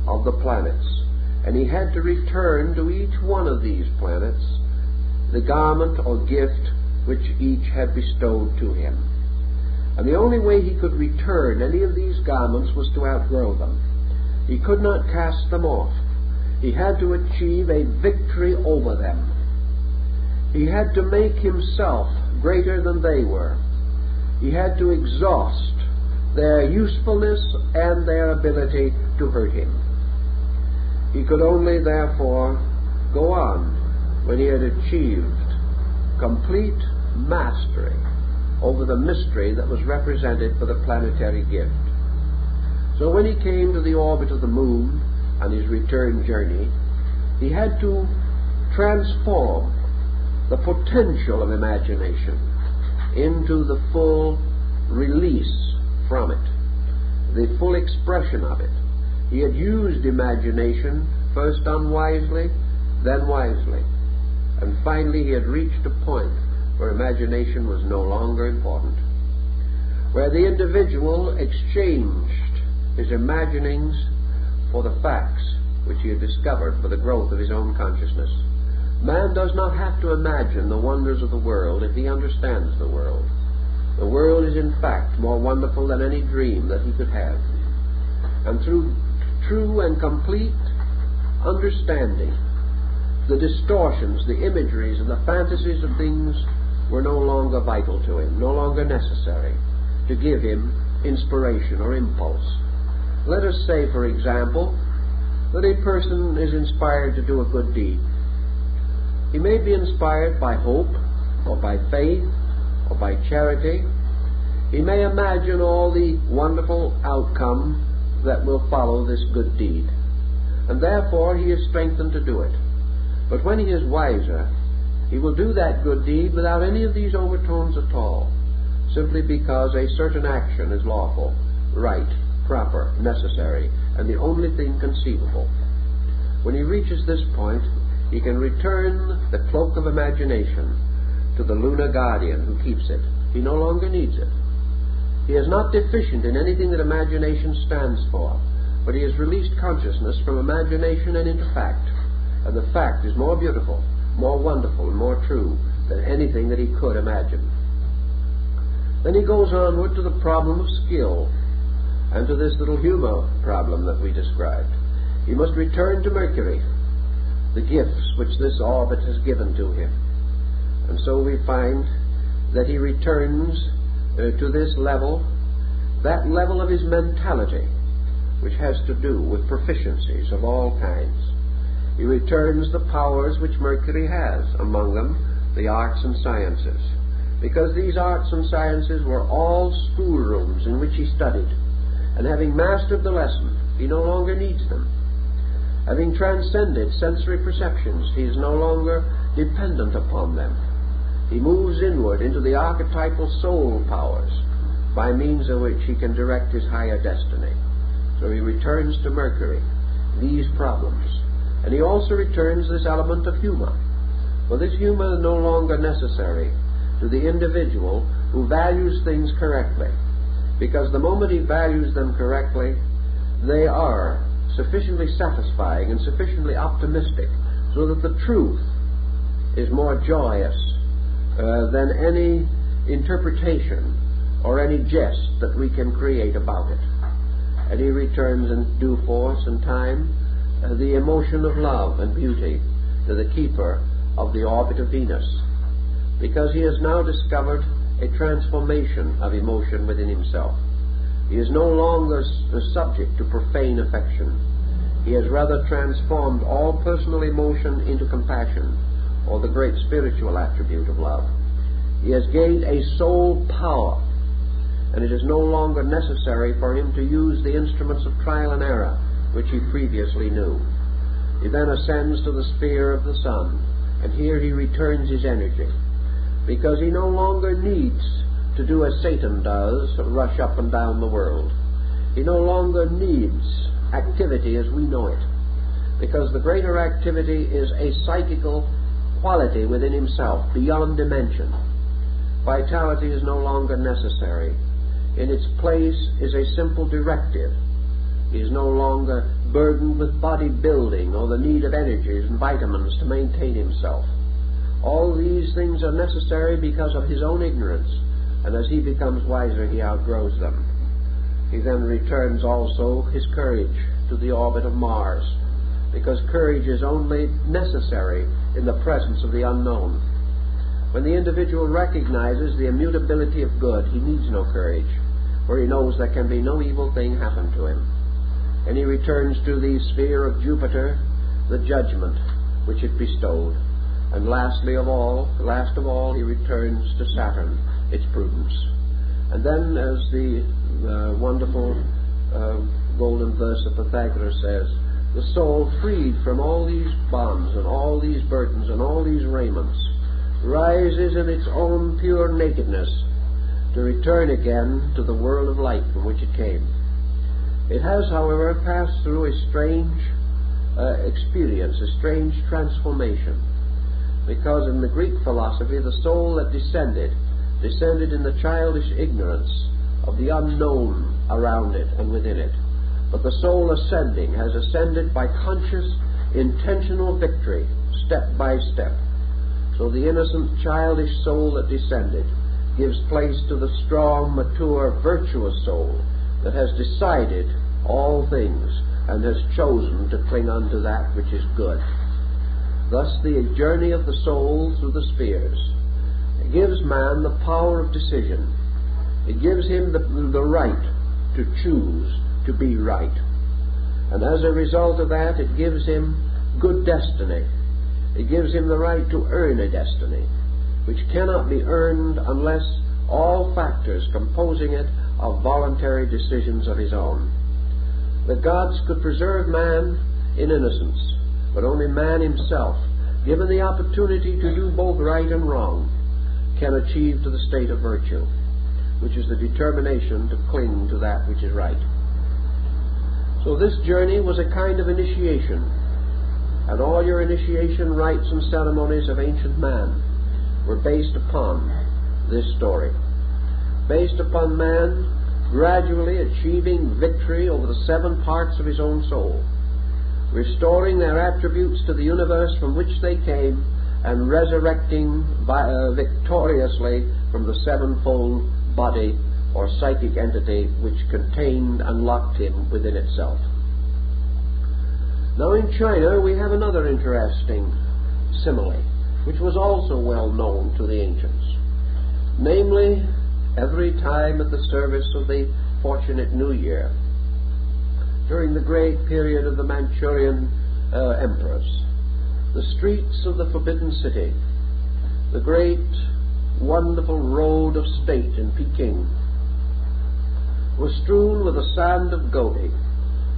of the planets, and he had to return to each one of these planets the garment or gift which each had bestowed to him. And the only way he could return any of these garments was to outgrow them. He could not cast them off. He had to achieve a victory over them. He had to make himself greater than they were. He had to exhaust their usefulness and their ability to hurt him. He could only, therefore, go on when he had achieved complete mastery over the mystery that was represented for the planetary gift. So when he came to the orbit of the moon on his return journey, he had to transform the potential of imagination into the full release from it, the full expression of it. He had used imagination first unwisely, then wisely, and finally he had reached a point where imagination was no longer important, where the individual exchanged his imaginings for the facts which he had discovered for the growth of his own consciousness. Man does not have to imagine the wonders of the world if he understands the world. The world is in fact more wonderful than any dream that he could have. And through true and complete understanding, the distortions, the imageries, and the fantasies of things were no longer vital to him, no longer necessary to give him inspiration or impulse. Let us say, for example, that a person is inspired to do a good deed. He may be inspired by hope, or by faith, or by charity. He may imagine all the wonderful outcome that will follow this good deed, and therefore he is strengthened to do it. But when he is wiser, he will do that good deed without any of these overtones at all, simply because a certain action is lawful, right, proper, necessary, and the only thing conceivable. When he reaches this point, he can return the cloak of imagination to the lunar guardian who keeps it. He no longer needs it. He is not deficient in anything that imagination stands for, but he has released consciousness from imagination and into fact, and the fact is more beautiful, more wonderful, and more true than anything that he could imagine. Then he goes onward to the problem of skill, and to this little humor problem that we described. He must return to Mercury, the gifts which this orbit has given to him. And so we find that he returns to this level, that level of his mentality, which has to do with proficiencies of all kinds. He returns the powers which Mercury has, among them the arts and sciences, because these arts and sciences were all schoolrooms in which he studied, and having mastered the lesson, he no longer needs them. Having transcended sensory perceptions, he is no longer dependent upon them. He moves inward into the archetypal soul powers, by means of which he can direct his higher destiny. So he returns to Mercury these problems. And he also returns this element of humor. For this humor is no longer necessary to the individual who values things correctly, because the moment he values them correctly, they are sufficiently satisfying and sufficiently optimistic so that the truth is more joyous than any interpretation or any jest that we can create about it. And he returns in due force and time the emotion of love and beauty to the keeper of the orbit of Venus, because he has now discovered a transformation of emotion within himself. He is no longer subject to profane affection. He has rather transformed all personal emotion into compassion, or the great spiritual attribute of love. He has gained a soul power, and it is no longer necessary for him to use the instruments of trial and error which he previously knew. He then ascends to the sphere of the sun, and here he returns his energy, because he no longer needs to do as Satan does, rush up and down the world. He no longer needs activity as we know it, because the greater activity is a psychical quality within himself, beyond dimension. Vitality is no longer necessary. In its place is a simple directive. He is no longer burdened with body building or the need of energies and vitamins to maintain himself. All these things are necessary because of his own ignorance, and as he becomes wiser, he outgrows them. He then returns also his courage to the orbit of Mars, because courage is only necessary in the presence of the unknown. When the individual recognizes the immutability of good, he needs no courage, for he knows there can be no evil thing happen to him. And he returns to the sphere of Jupiter, the judgment which it bestowed. And last of all, he returns to Saturn, its prudence. And then, as the wonderful golden verse of Pythagoras says, the soul, freed from all these bonds and all these burdens and all these raiments, rises in its own pure nakedness to return again to the world of light from which it came. It has, however, passed through a strange experience, a strange transformation, because in the Greek philosophy the soul that descended in the childish ignorance of the unknown around it and within it. But the soul ascending has ascended by conscious, intentional victory, step by step. So the innocent, childish soul that descended gives place to the strong, mature, virtuous soul that has decided all things and has chosen to cling unto that which is good. Thus the journey of the soul through the spheres gives man the power of decision. It gives him the right to choose to be right. And as a result of that, it gives him good destiny. It gives him the right to earn a destiny, which cannot be earned unless all factors composing it are voluntary decisions of his own. The gods could preserve man in innocence, but only man himself, given the opportunity to do both right and wrong, can achieve to the state of virtue, which is the determination to cling to that which is right. So this journey was a kind of initiation, and all your initiation rites and ceremonies of ancient man were based upon this story, based upon man gradually achieving victory over the 7 parts of his own soul, restoring their attributes to the universe from which they came, and resurrecting victoriously from the 7-fold body or psychic entity which contained and locked him within itself. Now in China we have another interesting simile, which was also well known to the ancients. Namely, every time at the service of the fortunate New Year, during the great period of the Manchurian emperors, the streets of the Forbidden City, the great wonderful road of state in Peking, was strewn with the sand of Gobi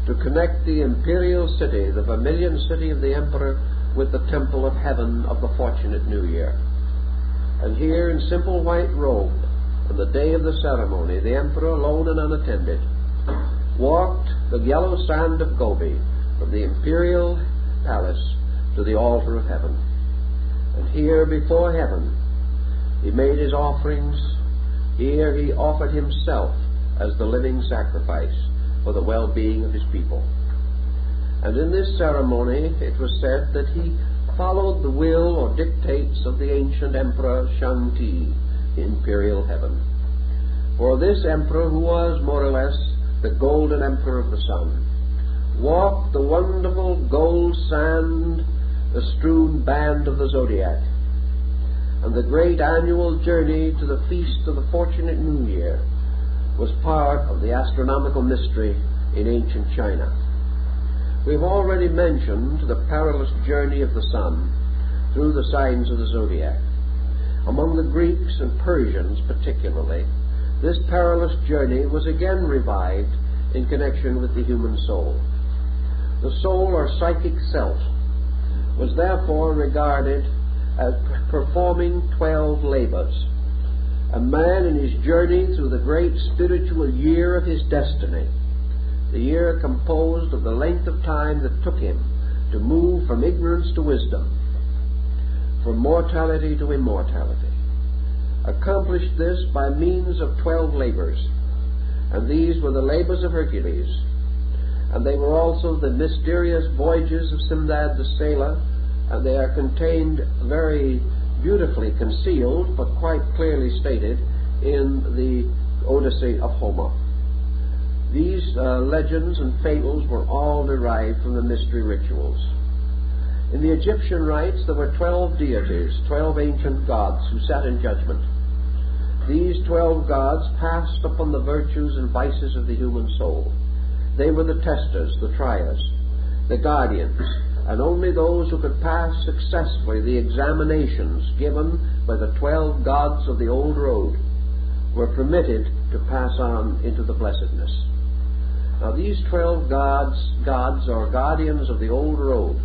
to connect the imperial city, the vermilion city of the emperor, with the temple of heaven of the fortunate New Year. And here, in simple white robe, on the day of the ceremony, the emperor, alone and unattended, walked the yellow sand of Gobi from the imperial palace to the altar of heaven. And here, before heaven, he made his offerings. Here he offered himself as the living sacrifice for the well-being of his people. And in this ceremony it was said that he followed the will or dictates of the ancient emperor Shang-Ti, the imperial heaven. For this emperor, who was more or less the golden emperor of the sun, walked the wonderful gold sand, the strewn band of the zodiac. And the great annual journey to the feast of the fortunate New Year was part of the astronomical mystery in ancient China. We've already mentioned the perilous journey of the sun through the signs of the zodiac. Among the Greeks and Persians particularly, this perilous journey was again revived in connection with the human soul. The soul or psychic self was therefore regarded as performing 12 labors. A man in his journey through the great spiritual year of his destiny, the year composed of the length of time that took him to move from ignorance to wisdom, from mortality to immortality, accomplished this by means of 12 labors, and these were the labors of Hercules, and they were also the mysterious voyages of Simdad the sailor, and they are contained very beautifully concealed, but quite clearly stated in the Odyssey of Homer. These legends and fables were all derived from the mystery rituals. In the Egyptian rites there were 12 deities, 12 ancient gods who sat in judgment. These 12 gods passed upon the virtues and vices of the human soul. They were the testers, the triers, the guardians, and only those who could pass successfully the examinations given by the 12 gods of the old road were permitted to pass on into the blessedness. Now these 12 gods or guardians of the old road,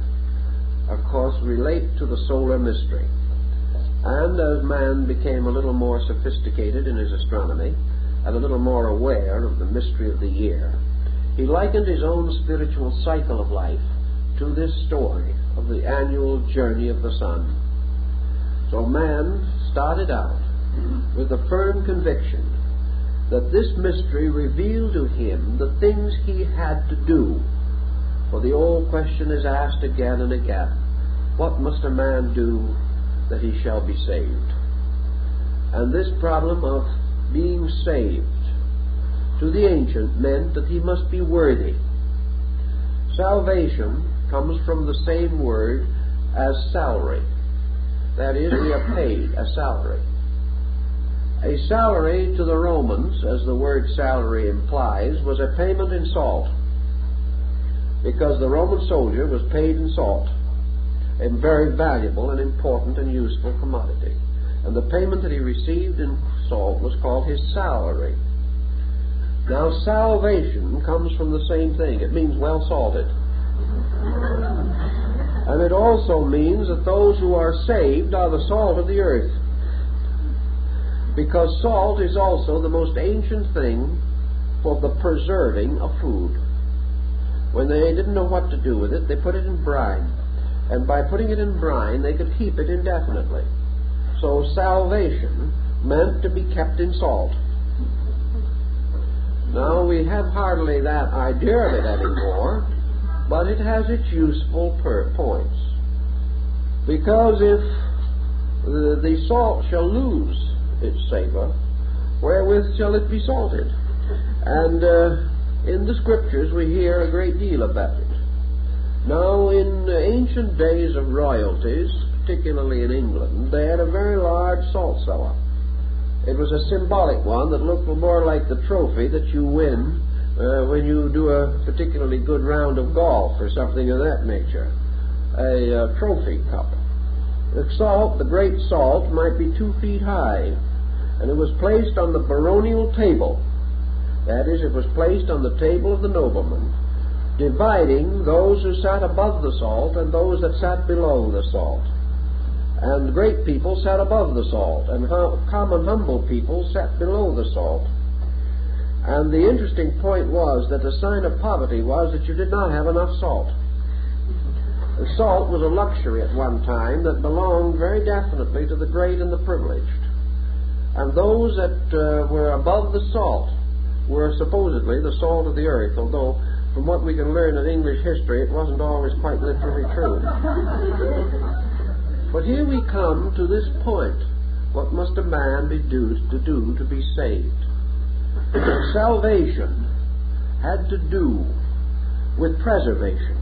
of course, relate to the solar mystery. And as man became a little more sophisticated in his astronomy and a little more aware of the mystery of the year, he likened his own spiritual cycle of life to this story of the annual journey of the sun. So man started out with a firm conviction that this mystery revealed to him the things he had to do. For the old question is asked again and again, what must a man do that he shall be saved? And this problem of being saved to the ancient meant that he must be worthy. Salvation comes from the same word as salary. That is, we are paid a salary. A salary to the Romans, as the word salary implies, was a payment in salt, because the Roman soldier was paid in salt, a very valuable and important and useful commodity. And the payment that he received in salt was called his salary. Now, salvation comes from the same thing. It means well salted. And it also means that those who are saved are the salt of the earth, because salt is also the most ancient thing for the preserving of food. When they didn't know what to do with it, they put it in brine. And by putting it in brine, they could keep it indefinitely. So salvation meant to be kept in salt. Now, we have hardly that idea of it anymore, but it has its useful points. Because if the salt shall lose its savor, wherewith shall it be salted? And in the Scriptures we hear a great deal about it. Now, in ancient days of royalties, particularly in England, they had a very large salt cellar. It was a symbolic one that looked more like the trophy that you win when you do a particularly good round of golf or something of that nature. A trophy cup. The salt, the great salt, might be 2 feet high, and it was placed on the baronial table. That is, it was placed on the table of the nobleman, dividing those who sat above the salt and those that sat below the salt. And great people sat above the salt, and common humble people sat below the salt. And the interesting point was that the sign of poverty was that you did not have enough salt. The salt was a luxury at one time that belonged very definitely to the great and the privileged. And those that were above the salt were supposedly the salt of the earth, although from what we can learn in English history, it wasn't always quite literally true. But here we come to this point. What must a man do to be saved? Salvation had to do with preservation.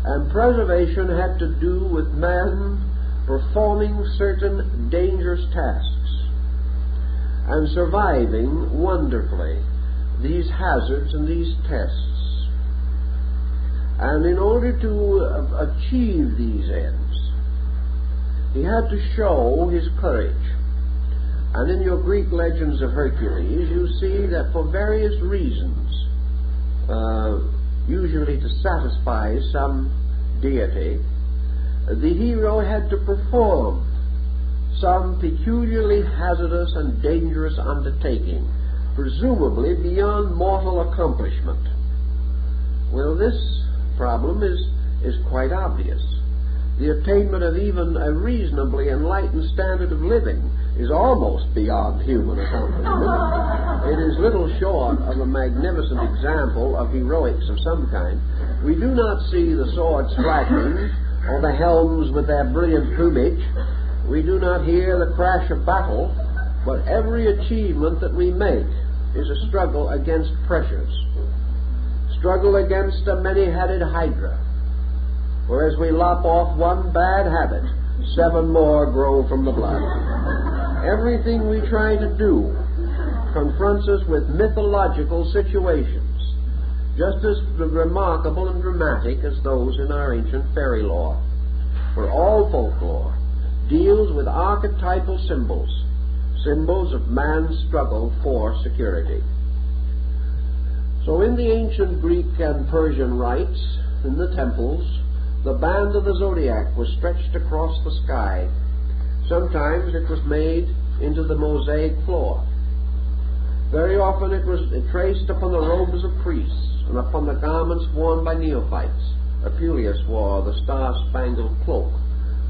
And preservation had to do with man performing certain dangerous tasks and surviving wonderfully these hazards and these tests. And in order to achieve these ends, he had to show his courage. And in your Greek legends of Hercules, you see that for various reasons, usually to satisfy some deity, the hero had to perform some peculiarly hazardous and dangerous undertaking, presumably beyond mortal accomplishment. Well, this problem is quite obvious, the attainment of even a reasonably enlightened standard of living is almost beyond human accomplishment. It is little short of a magnificent example of heroics of some kind. We do not see the swords flashing or the helms with their brilliant plumage. We do not hear the crash of battle, but every achievement that we make is a struggle against pressures, struggle against a many-headed hydra. Whereas we lop off one bad habit, 7 more grow from the blood. Everything we try to do confronts us with mythological situations, just as remarkable and dramatic as those in our ancient fairy lore. For all folklore deals with archetypal symbols, symbols of man's struggle for security. So in the ancient Greek and Persian rites, in the temples, the band of the zodiac was stretched across the sky. Sometimes it was made into the mosaic floor. Very often it was traced upon the robes of priests and upon the garments worn by neophytes. Apuleius wore the star-spangled cloak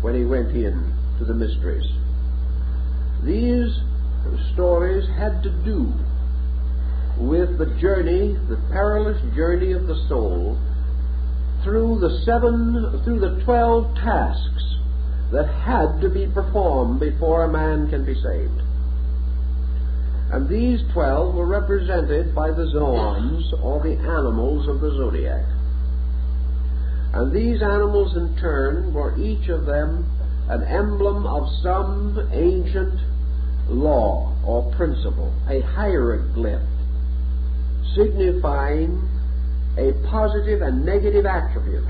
when he went in to the mysteries. These stories had to do with the journey, the perilous journey of the soul through the 12 tasks that had to be performed before a man can be saved. And these 12 were represented by the zoans, or the animals of the zodiac. And these animals in turn were each of them an emblem of some ancient law or principle, a hieroglyph, signifying a positive and negative attribute.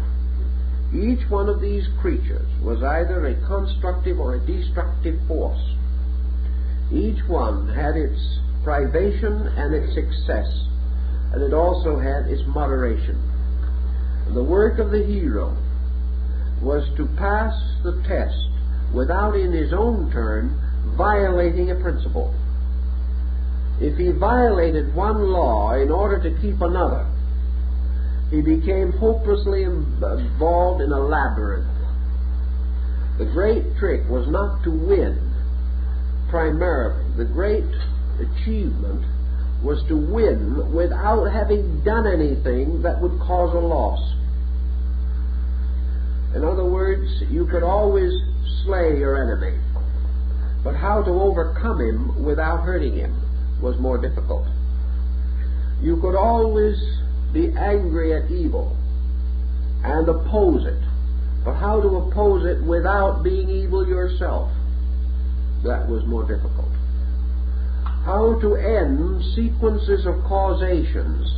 Each one of these creatures was either a constructive or a destructive force. Each one had its privation and its success, and it also had its moderation. And the work of the hero was to pass the test without in his own turn violating a principle. If he violated one law in order to keep another, he became hopelessly involved in a labyrinth. The great trick was not to win primarily. The great achievement was to win without having done anything that would cause a loss. In other words, you could always slay your enemy, but how to overcome him without hurting him was more difficult. You could always be angry at evil and oppose it, but how to oppose it without being evil yourself, that was more difficult. How to end sequences of causations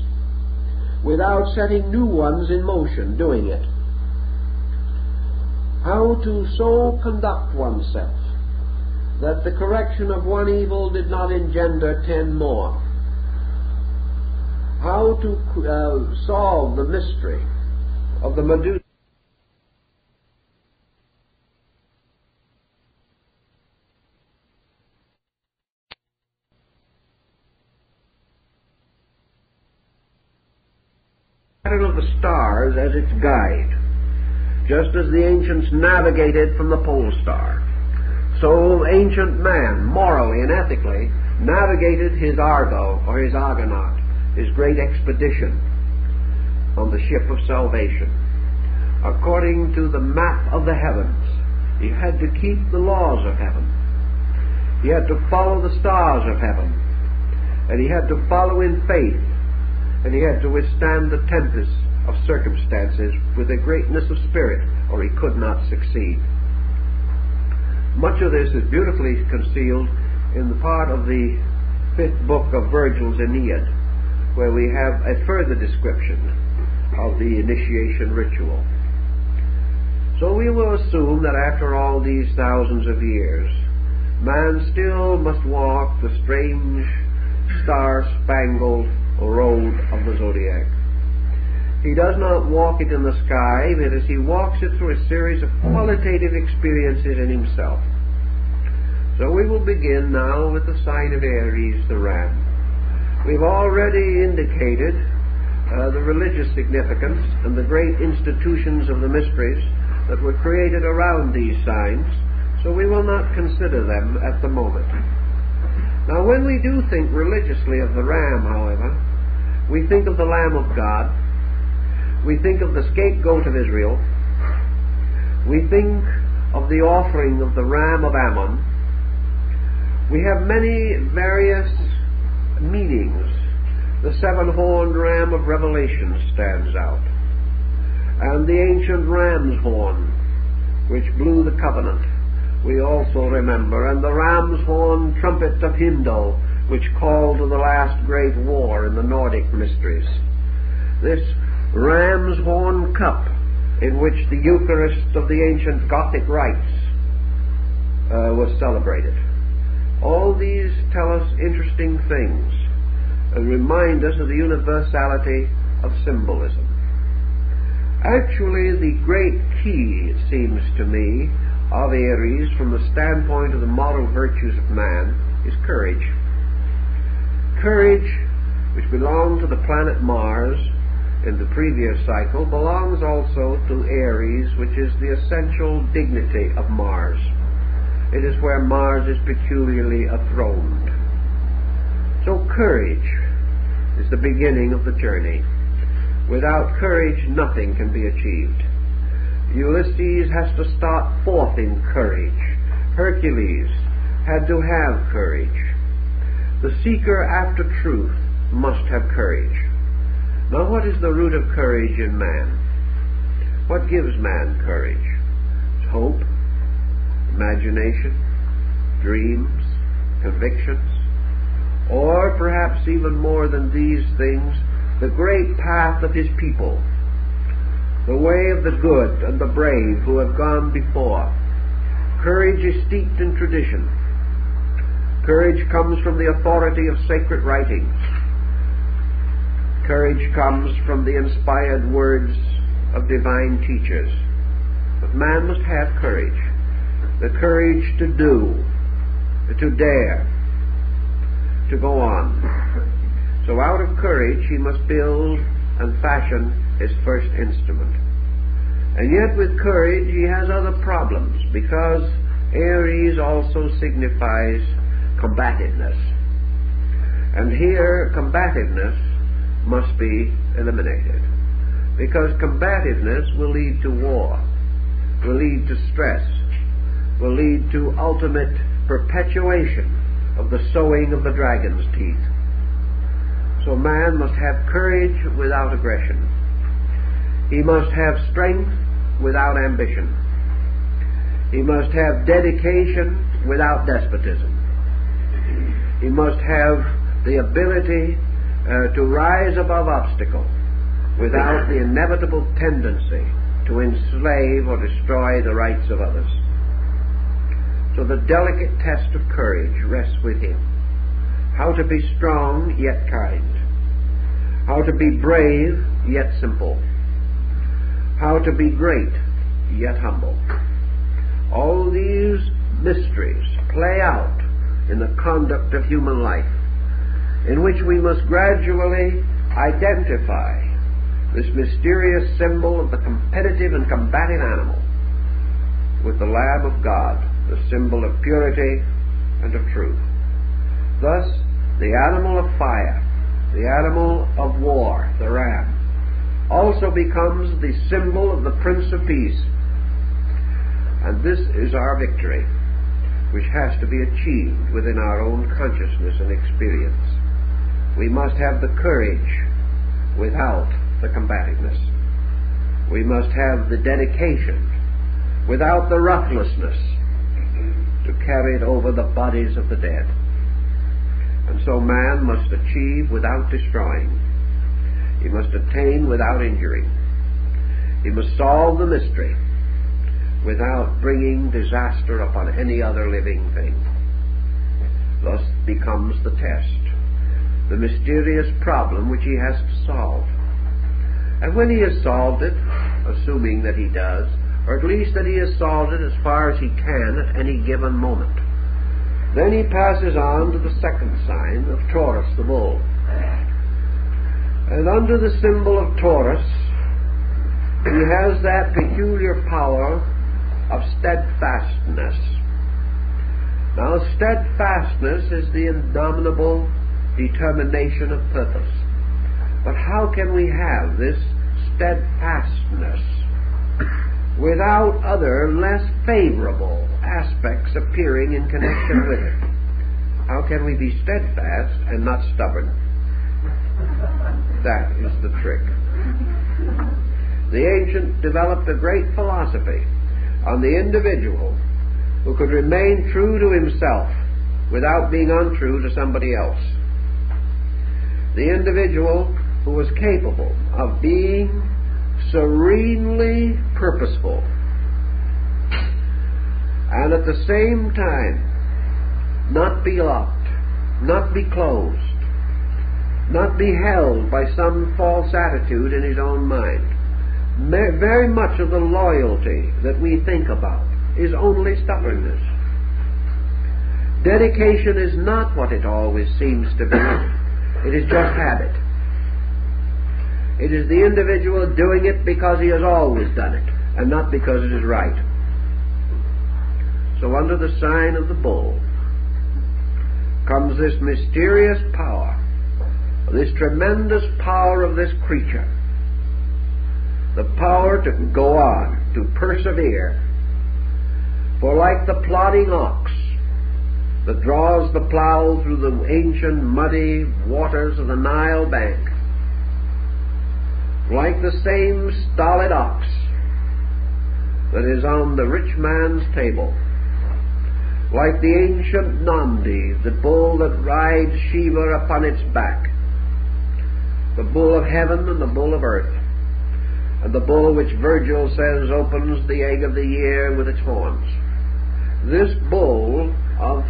without setting new ones in motion doing it. How to so conduct oneself that the correction of one evil did not engender 10 more. How to solve the mystery of the Medusa. Pattern of the stars as its guide, just as the ancients navigated from the pole star. So ancient man, morally and ethically, navigated his Argo or his Argonaut, his great expedition on the ship of salvation. According to the map of the heavens, he had to keep the laws of heaven. He had to follow the stars of heaven, and he had to follow in faith, and he had to withstand the tempests of circumstances with a greatness of spirit, or he could not succeed. Much of this is beautifully concealed in the part of the 5th book of Virgil's Aeneid, where we have a further description of the initiation ritual. So we will assume that after all these thousands of years, man still must walk the strange star-spangled road of the zodiac. He does not walk it in the sky, but as he walks it through a series of qualitative experiences in himself. So we will begin now with the sign of Aries, the ram. We've already indicated the religious significance and the great institutions of the mysteries that were created around these signs, so we will not consider them at the moment. Now, when we do think religiously of the ram, however, we think of the Lamb of God, we think of the scapegoat of Israel, we think of the offering of the ram of Ammon. We have many various meanings. The seven-horned ram of Revelation stands out, and the ancient ram's horn, which blew the covenant, we also remember, and the ram's horn trumpet of Hindel, which called to the last great war in the Nordic mysteries. This ram's horn cup, in which the Eucharist of the ancient Gothic rites was celebrated. All these tell us interesting things and remind us of the universality of symbolism. Actually, the great key, it seems to me, of Aries from the standpoint of the moral virtues of man is courage. Courage, which belonged to the planet Mars in the previous cycle, belongs also to Aries, which is the essential dignity of Mars. It is where Mars is peculiarly enthroned. So courage is the beginning of the journey. Without courage, nothing can be achieved. Ulysses has to start forth in courage. Hercules had to have courage. The seeker after truth must have courage. Now, what is the root of courage in man? What gives man courage? It's hope, imagination, dreams, convictions, or perhaps even more than these things, the great path of his people, the way of the good and the brave who have gone before. Courage is steeped in tradition. Courage comes from the authority of sacred writings. Courage comes from the inspired words of divine teachers. But man must have courage. The courage to do, to dare, to go on. So out of courage he must build and fashion his first instrument. And yet with courage he has other problems, because Aries also signifies combativeness. And here combativeness must be eliminated, because combativeness will lead to war, will lead to stress, will lead to ultimate perpetuation of the sowing of the dragon's teeth. So man must have courage without aggression. He must have strength without ambition. He must have dedication without despotism. He must have the ability to rise above obstacle without the inevitable tendency to enslave or destroy the rights of others. So the delicate test of courage rests with him. How to be strong yet kind. How to be brave yet simple. How to be great yet humble. All these mysteries play out in the conduct of human life, in which we must gradually identify this mysterious symbol of the competitive and combative animal with the Lamb of God, the symbol of purity and of truth. Thus, the animal of fire, the animal of war, the ram, also becomes the symbol of the Prince of Peace. And this is our victory, which has to be achieved within our own consciousness and experience. We must have the courage without the combativeness. We must have the dedication without the ruthlessness to carry it over the bodies of the dead. And so man must achieve without destroying. He must attain without injury. He must solve the mystery without bringing disaster upon any other living thing. Thus becomes the test, the mysterious problem which he has to solve. And when he has solved it, assuming that he does, or at least that he has solved it as far as he can at any given moment, then he passes on to the second sign of Taurus, the bull. And under the symbol of Taurus, He has that peculiar power of steadfastness. Now, steadfastness is the indomitable determination of purpose. But how can we have this steadfastness without other, less favorable aspects appearing in connection with it? How can we be steadfast and not stubborn? That is the trick. The ancient developed a great philosophy on the individual who could remain true to himself without being untrue to somebody else. The individual who was capable of being serenely purposeful and at the same time not be locked, not be closed, not be held by some false attitude in his own mind. Very much of the loyalty that we think about is only stubbornness. Dedication is not what it always seems to be. It is just habit. It is the individual doing it because he has always done it, and not because it is right. So under the sign of the bull comes this mysterious power, this tremendous power of this creature, the power to go on, to persevere. For like the plodding ox that draws the plough through the ancient muddy waters of the Nile bank, like the same stolid ox that is on the rich man's table, like the ancient Nandi, the bull that rides Shiva upon its back, the bull of heaven and the bull of earth, and the bull which Virgil says opens the egg of the year with its horns. This bull of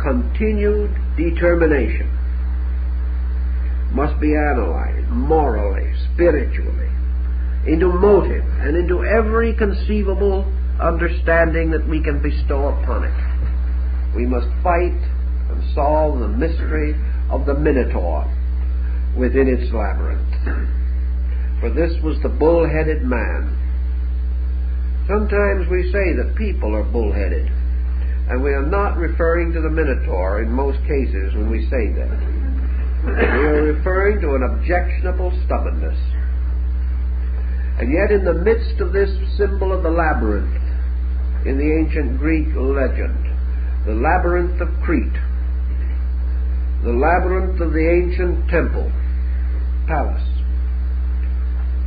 continued determination must be analyzed morally, spiritually, into motive and into every conceivable understanding that we can bestow upon it. We must fight and solve the mystery of the Minotaur within its labyrinth. For this was the bull-headed man. Sometimes we say that people are bull-headed, and we are not referring to the Minotaur in most cases when we say that. We are referring to an objectionable stubbornness. And yet in the midst of this symbol of the labyrinth, in the ancient Greek legend, the labyrinth of Crete, the labyrinth of the ancient temple, palace,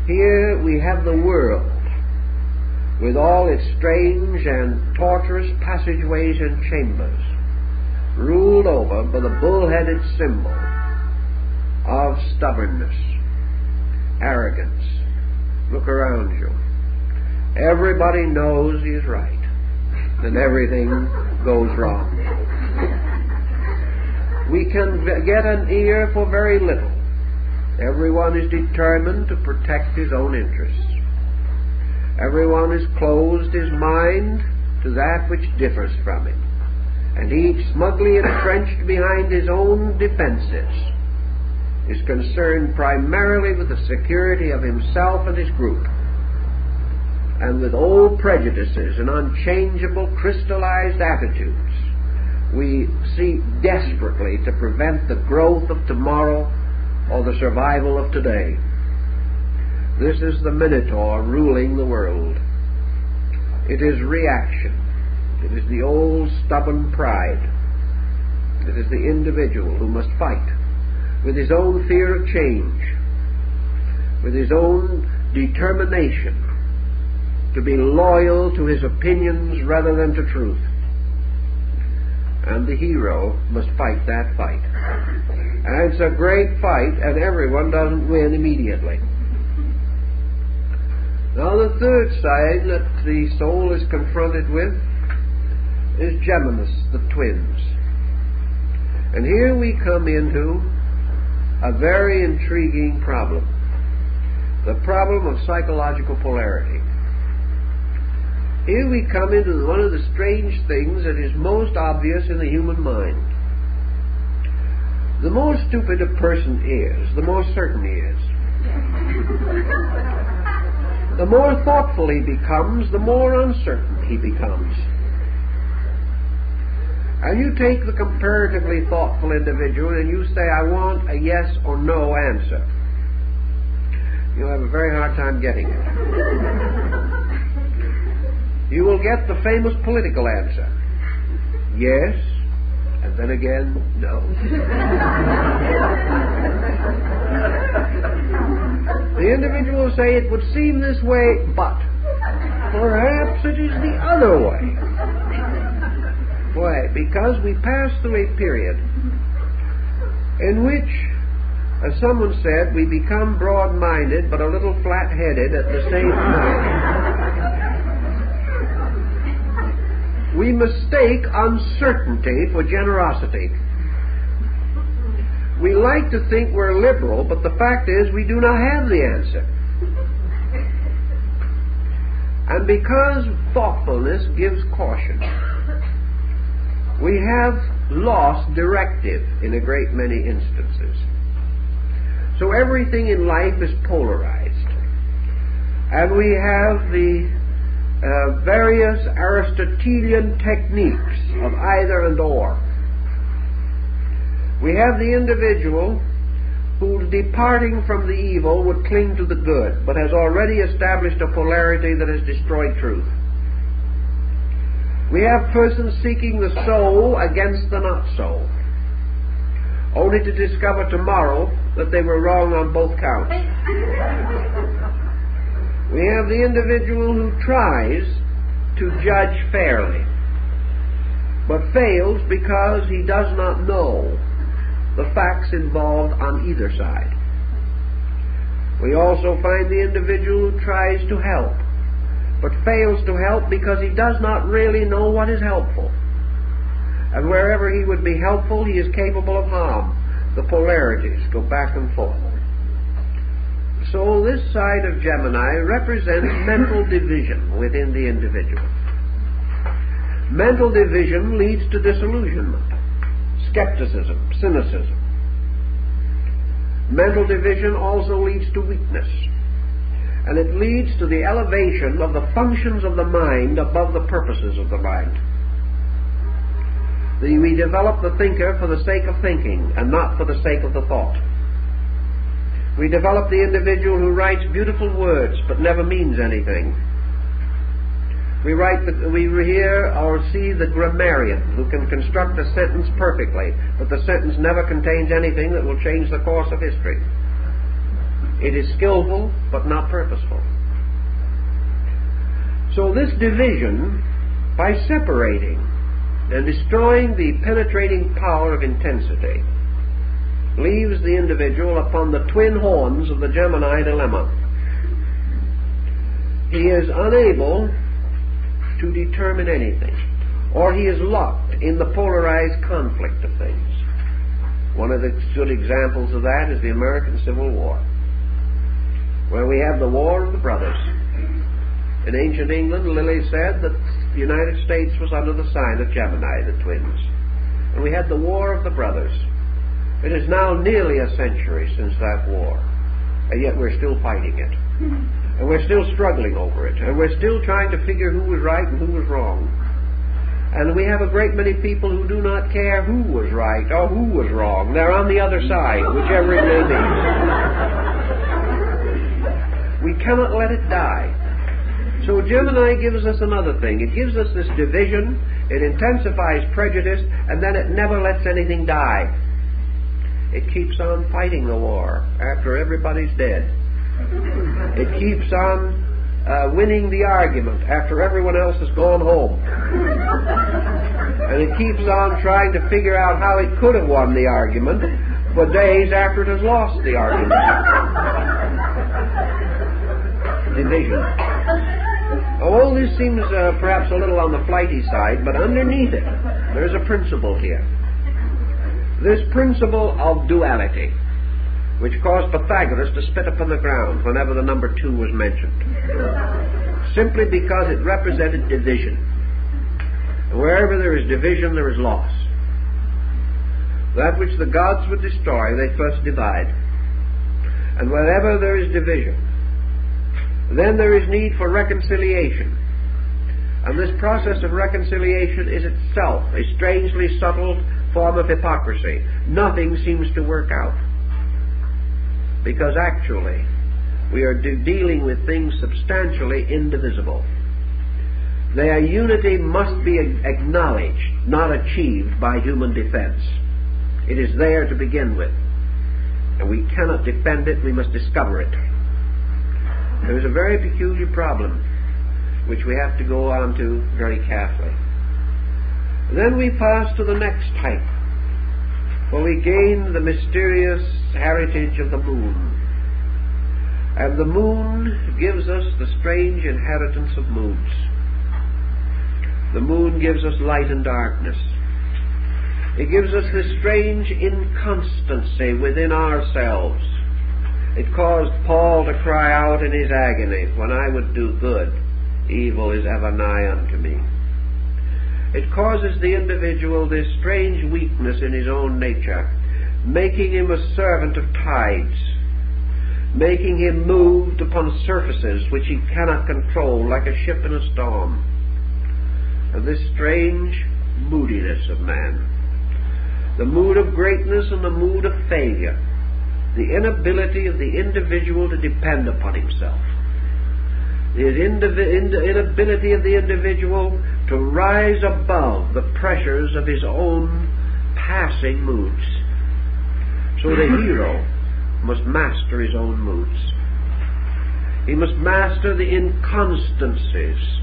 here we have the world with all its strange and tortuous passageways and chambers, ruled over by the bull-headed symbol of stubbornness, arrogance. Look around you. Everybody knows he is right, and everything goes wrong. We can get an ear for very little. Everyone is determined to protect his own interests. Everyone has closed his mind to that which differs from him, and each, smugly entrenched behind his own defenses, is concerned primarily with the security of himself and his group, and with old prejudices and unchangeable crystallized attitudes we seek desperately to prevent the growth of tomorrow or the survival of today. This is the Minotaur ruling the world. It is reaction. It is the old stubborn pride. It is the individual who must fight with his own fear of change, with his own determination to be loyal to his opinions rather than to truth. And the hero must fight that fight. And it's a great fight, and everyone doesn't win immediately. Now the third sign that the soul is confronted with is Geminus, the twins. And here we come into a very intriguing problem. The problem of psychological polarity. Here we come into one of the strange things that is most obvious in the human mind. The more stupid a person is, the more certain he is. The more thoughtful he becomes, the more uncertain he becomes. And you take the comparatively thoughtful individual and you say, I want a yes or no answer. You'll have a very hard time getting it. You will get the famous political answer. Yes, and then again, no. The individual will say, it would seem this way, but perhaps it is the other way. Why? Because we pass through a period in which, as someone said, we become broad-minded but a little flat-headed at the same time. We mistake uncertainty for generosity. We like to think we're liberal, but the fact is we do not have the answer. And because thoughtfulness gives caution, we have lost directive in a great many instances. So everything in life is polarized. And we have the various Aristotelian techniques of either and or. We have the individual who, departing from the evil, would cling to the good, but has already established a polarity that has destroyed truth. We have persons seeking the so against the not so, only to discover tomorrow that they were wrong on both counts. We have the individual who tries to judge fairly, but fails because he does not know the facts involved on either side. We also find the individual who tries to help, but fails to help because he does not really know what is helpful. And wherever he would be helpful, he is capable of harm. The polarities go back and forth. So this side of Gemini represents mental division within the individual. Mental division leads to disillusionment, skepticism, cynicism. Mental division also leads to weakness, and it leads to the elevation of the functions of the mind above the purposes of the mind. We develop the thinker for the sake of thinking and not for the sake of the thought. We develop the individual who writes beautiful words but never means anything. We hear or see the grammarian who can construct a sentence perfectly, but the sentence never contains anything that will change the course of history. It is skillful but not purposeful. So this division, by separating and destroying the penetrating power of intensity, leaves the individual upon the twin horns of the Gemini dilemma. He is unable to determine anything, or he is locked in the polarized conflict of things. One of the good examples of that is the American Civil War, where we have the War of the Brothers. In ancient England, Lilly said that the United States was under the sign of Gemini, the twins. And we had the War of the Brothers. It is now nearly a century since that war, and yet we're still fighting it. And we're still struggling over it, and we're still trying to figure who was right and who was wrong. And we have a great many people who do not care who was right or who was wrong. They're on the other side, whichever it may be. We cannot let it die. So Gemini gives us another thing. It gives us this division, it intensifies prejudice, and then it never lets anything die. It keeps on fighting the war after everybody's dead. It keeps on winning the argument after everyone else has gone home. And it keeps on trying to figure out how it could have won the argument for days after it has lost the argument. Division. All this seems perhaps a little on the flighty side, but underneath it, there's a principle here. This principle of duality, which caused Pythagoras to spit upon the ground whenever the number 2 was mentioned, simply because it represented division. And wherever there is division, there is loss. That which the gods would destroy, they first divide. And wherever there is division, Then there is need for reconciliation. And this process of reconciliation is itself a strangely subtle form of hypocrisy. Nothing seems to work out. Because actually, we are dealing with things substantially indivisible. Their unity must be acknowledged, not achieved by human defense. It is there to begin with. And we cannot defend it, we must discover it. There is a very peculiar problem which we have to go on to very carefully. Then we pass to the next type, for we gain the mysterious heritage of the moon. And the moon gives us the strange inheritance of moods. The moon gives us light and darkness. It gives us this strange inconstancy within ourselves. It caused Paul to cry out in his agony, "When I would do good, evil is ever nigh unto me." It causes the individual this strange weakness in his own nature, making him a servant of tides, making him moved upon surfaces which he cannot control, like a ship in a storm. And this strange moodiness of man, the mood of greatness and the mood of failure, the inability of the individual to depend upon himself, the inability of the individual to rise above the pressures of his own passing moods. So the hero must master his own moods. He must master the inconstancies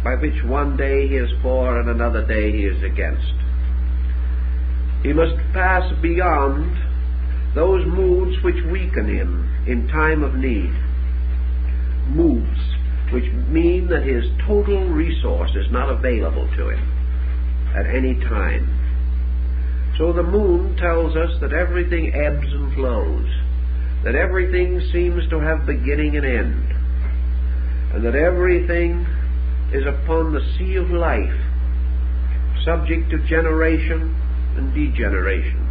by which one day he is for and another day he is against. He must pass beyond those moods which weaken him in time of need, moods which mean that his total resource is not available to him at any time. So the moon tells us that everything ebbs and flows, that everything seems to have beginning and end, and that everything is upon the sea of life, subject to generation and degeneration,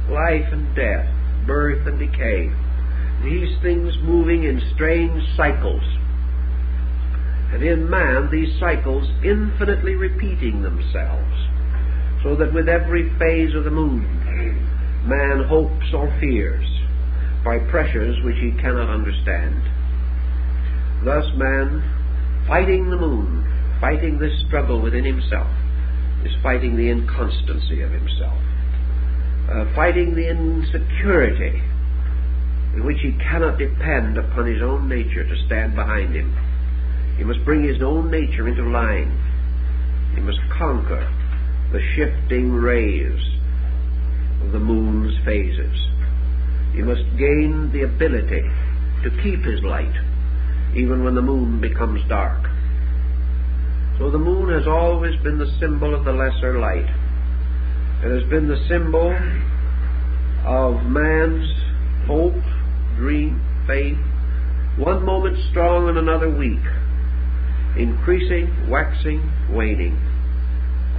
life and death, birth and decay, these things moving in strange cycles, and in man these cycles infinitely repeating themselves, so that with every phase of the moon man hopes or fears by pressures which he cannot understand. Thus man, fighting the moon, fighting this struggle within himself, is fighting the inconstancy of himself, fighting the insecurity in which he cannot depend upon his own nature to stand behind him. He must bring his own nature into line. He must conquer the shifting rays of the moon's phases. He must gain the ability to keep his light even when the moon becomes dark. So the moon has always been the symbol of the lesser light. It has been the symbol of man's hope, dream, faith, one moment strong and another weak, increasing, waxing, waning.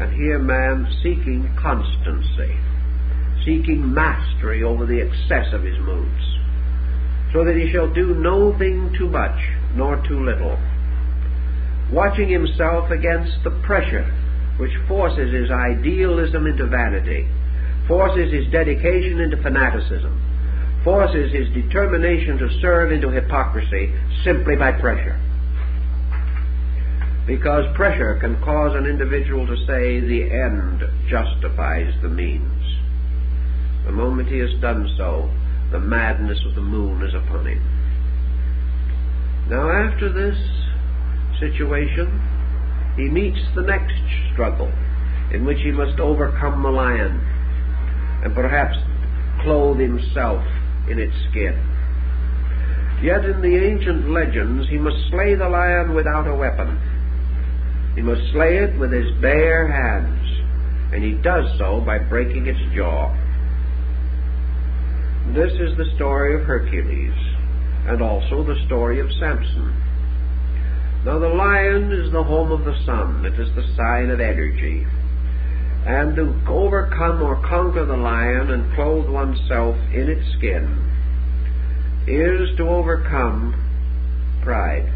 And here man seeking constancy, seeking mastery over the excess of his moods, so that he shall do no thing too much nor too little, watching himself against the pressure which forces his idealism into vanity, forces his dedication into fanaticism, forces his determination to serve into hypocrisy simply by pressure. Because pressure can cause an individual to say the end justifies the means. The moment he has done so, the madness of the moon is upon him. Now after this situation, he meets the next struggle, in which he must overcome the lion and perhaps clothe himself in its skin. Yet in the ancient legends he must slay the lion without a weapon. He must slay it with his bare hands, and he does so by breaking its jaw. This is the story of Hercules, and also the story of Samson. Now the lion is the home of the sun. It is the sign of energy. And to overcome or conquer the lion and clothe oneself in its skin is to overcome pride.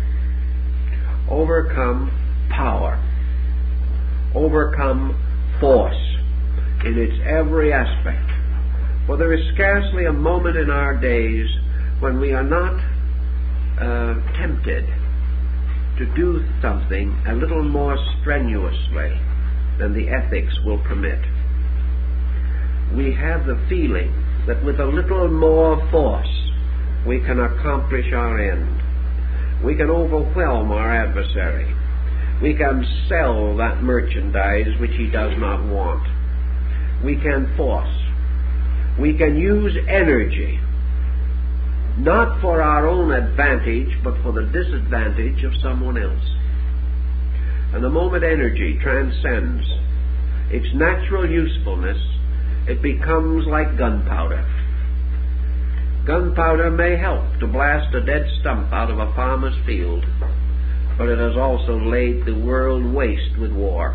Overcome power. Overcome force in its every aspect. For there is scarcely a moment in our days when we are not tempted to do something a little more strenuously than the ethics will permit. We have the feeling that with a little more force we can accomplish our end. We can overwhelm our adversary. We can sell that merchandise which he does not want. We can force. We can use energy, not for our own advantage, but for the disadvantage of someone else. And the moment energy transcends its natural usefulness, it becomes like gunpowder. Gunpowder may help to blast a dead stump out of a farmer's field, but it has also laid the world waste with war.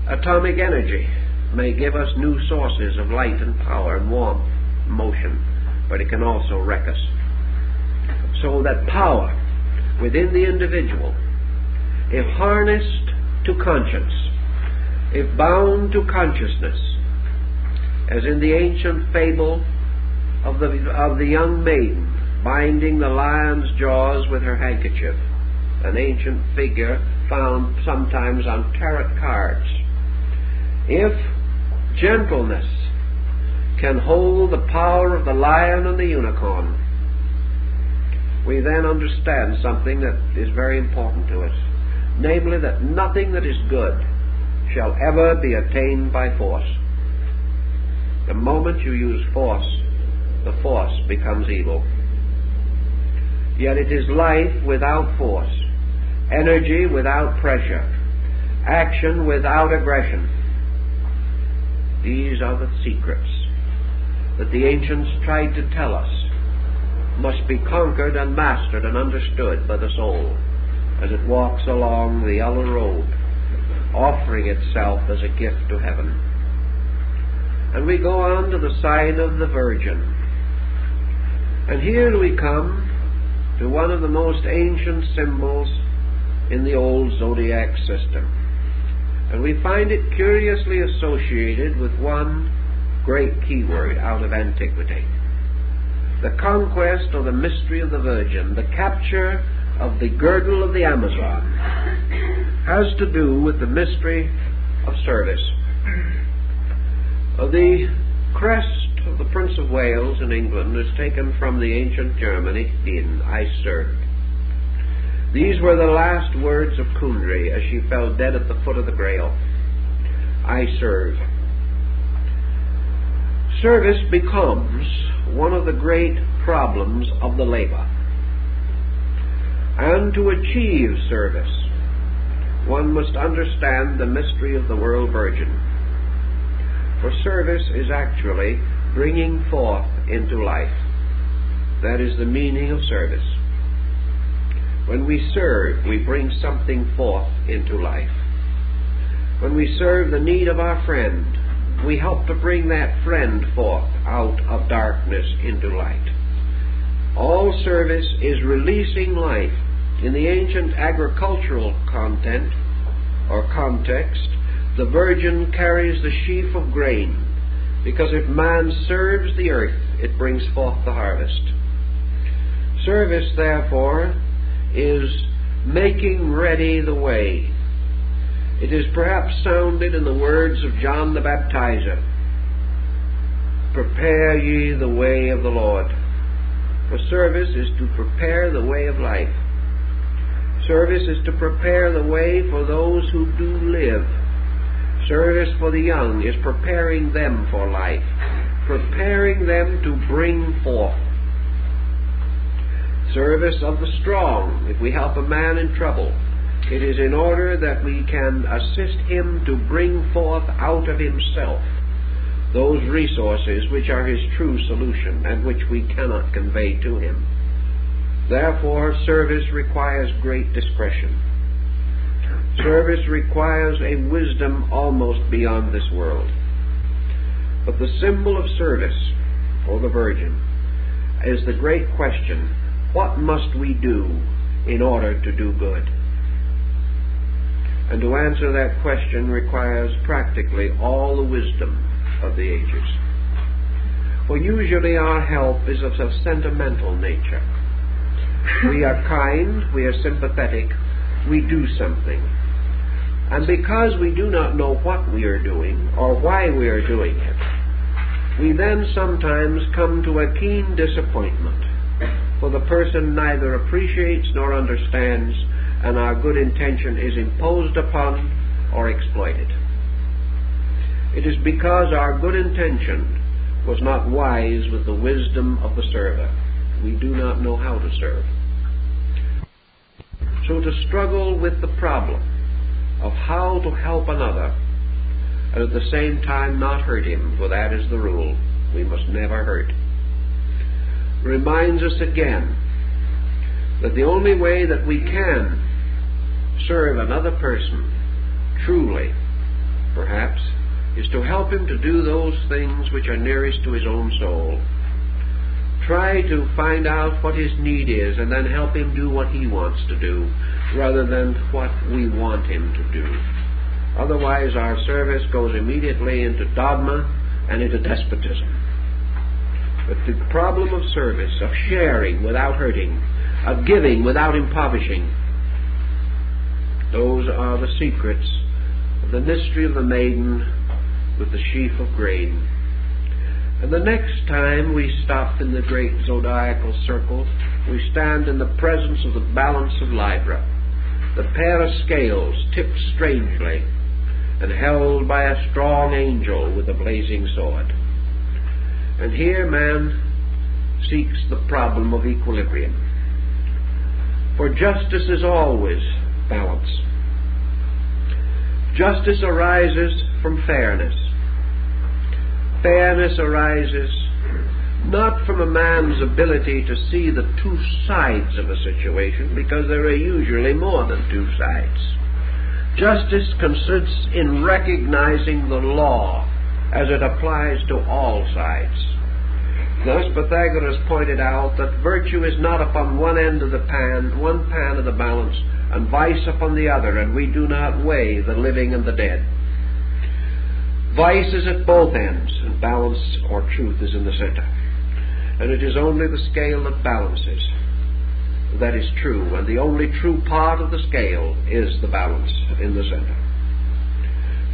Atomic energy may give us new sources of light and power and warmth, motion, but it can also wreck us. So that power within the individual, if harnessed to conscience, if bound to consciousness, as in the ancient fable of the young maiden binding the lion's jaws with her handkerchief, an ancient figure found sometimes on tarot cards. If gentleness can hold the power of the lion and the unicorn, we then understand something that is very important to us, namely that nothing that is good shall ever be attained by force. The moment you use force, the force becomes evil. Yet it is life without force, energy without pressure, action without aggression. These are the secrets that the ancients tried to tell us must be conquered and mastered and understood by the soul as it walks along the yellow road, offering itself as a gift to heaven. And we go on to the sign of the Virgin. And here we come to one of the most ancient symbols in the old zodiac system. And we find it curiously associated with one great keyword out of antiquity. The conquest or the mystery of the Virgin, the capture of the girdle of the Amazon, has to do with the mystery of service. The crest of the Prince of Wales in England is taken from the ancient Germany in I serve. These were the last words of Kundry as she fell dead at the foot of the Grail. I serve. Service becomes one of the great problems of the labor. And to achieve service, one must understand the mystery of the world virgin. For service is actually bringing forth into life. That is the meaning of service. When we serve, we bring something forth into life. When we serve the need of our friend, we help to bring that friend forth out of darkness into light. All service is releasing life. In the ancient agricultural content or context, the Virgin carries the sheaf of grain, because if man serves the earth, it brings forth the harvest. Service, therefore, is making ready the way. It is perhaps sounded in the words of John the Baptizer, "Prepare ye the way of the Lord." For service is to prepare the way of life. Service is to prepare the way for those who do live. Service for the young is preparing them for life, preparing them to bring forth. Service of the strong, if we help a man in trouble, it is in order that we can assist him to bring forth out of himself those resources which are his true solution and which we cannot convey to him. Therefore, service requires great discretion. Service requires a wisdom almost beyond this world. But the symbol of service, for the Virgin, is the great question, what must we do in order to do good? And to answer that question requires practically all the wisdom of the ages. For usually our help is of a sentimental nature. We are kind, we are sympathetic, we do something. And because we do not know what we are doing or why we are doing it, we then sometimes come to a keen disappointment, for the person neither appreciates nor understands, and our good intention is imposed upon or exploited. It is because our good intention was not wise with the wisdom of the server. We do not know how to serve. So to struggle with the problem of how to help another, and at the same time not hurt him, for that is the rule, we must never hurt, reminds us again that the only way that we can serve another person truly, perhaps, is to help him to do those things which are nearest to his own soul. Try to find out what his need is and then help him do what he wants to do rather than what we want him to do. Otherwise our service goes immediately into dogma and into despotism. But the problem of service, of sharing without hurting, of giving without impoverishing, those are the secrets of the mystery of the maiden with the sheaf of grain. And the next time we stop in the great zodiacal circle, we stand in the presence of the balance of Libra, the pair of scales tipped strangely and held by a strong angel with a blazing sword. And here man seeks the problem of equilibrium. For justice is always balance. Justice arises from fairness. Fairness arises not from a man's ability to see the two sides of a situation, because there are usually more than two sides. Justice consists in recognizing the law as it applies to all sides. Thus Pythagoras pointed out that virtue is not upon one end of the pan, one pan of the balance, and vice upon the other, and we do not weigh the living and the dead. Vice is at both ends, and balance or truth is in the center. And it is only the scale that balances that is true, and the only true part of the scale is the balance in the center.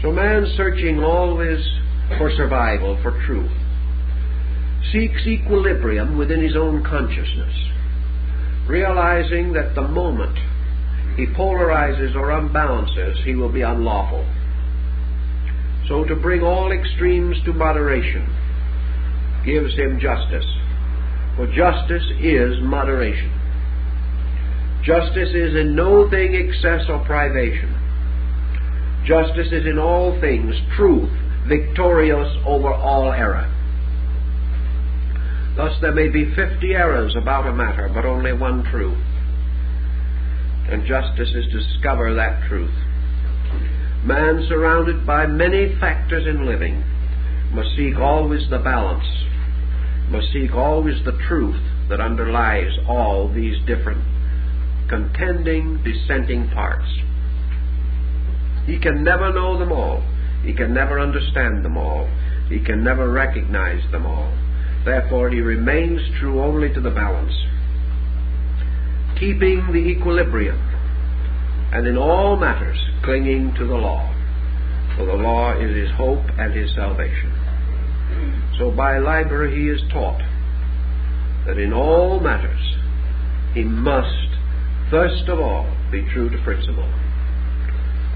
So man, searching always for survival, for truth, seeks equilibrium within his own consciousness, realizing that the moment he polarizes or unbalances, he will be unlawful. So to bring all extremes to moderation gives him justice. For justice is moderation. Justice is in no thing excess or privation. Justice is in all things truth, victorious over all error. Thus there may be 50 errors about a matter, but only one truth. And justice is to discover that truth. Man, surrounded by many factors in living, must seek always the balance, must seek always the truth that underlies all these different contending, dissenting parts. He can never know them all. He can never understand them all. He can never recognize them all. Therefore, he remains true only to the balance, keeping the equilibrium, and in all matters clinging to the law. For the law is his hope and his salvation. So by Liber he is taught that in all matters he must first of all be true to principle.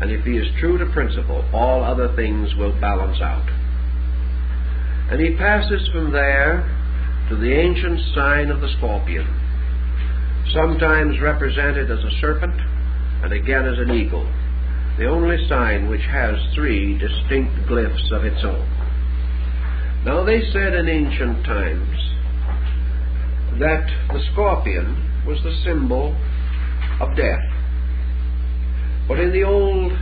And if he is true to principle, all other things will balance out. And he passes from there to the ancient sign of the scorpion, sometimes represented as a serpent and again as an eagle, the only sign which has three distinct glyphs of its own. Now they said in ancient times that the scorpion was the symbol of death. But in the old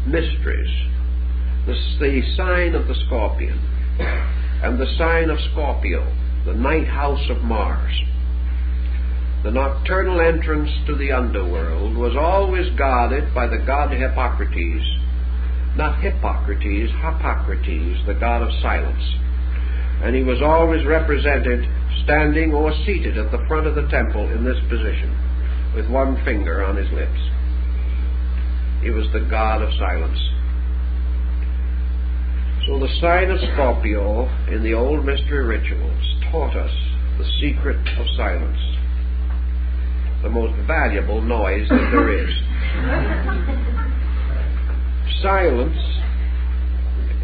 mysteries, the sign of the scorpion and the sign of Scorpio, the ninth house of Mars, the nocturnal entrance to the underworld, was always guarded by the god Hippocrates. Not Hippocrates, Hippocrates, the god of silence. And he was always represented standing or seated at the front of the temple in this position, with one finger on his lips. He was the god of silence. So the sign of Scorpio in the old mystery rituals taught us the secret of silence, the most valuable noise that there is. Silence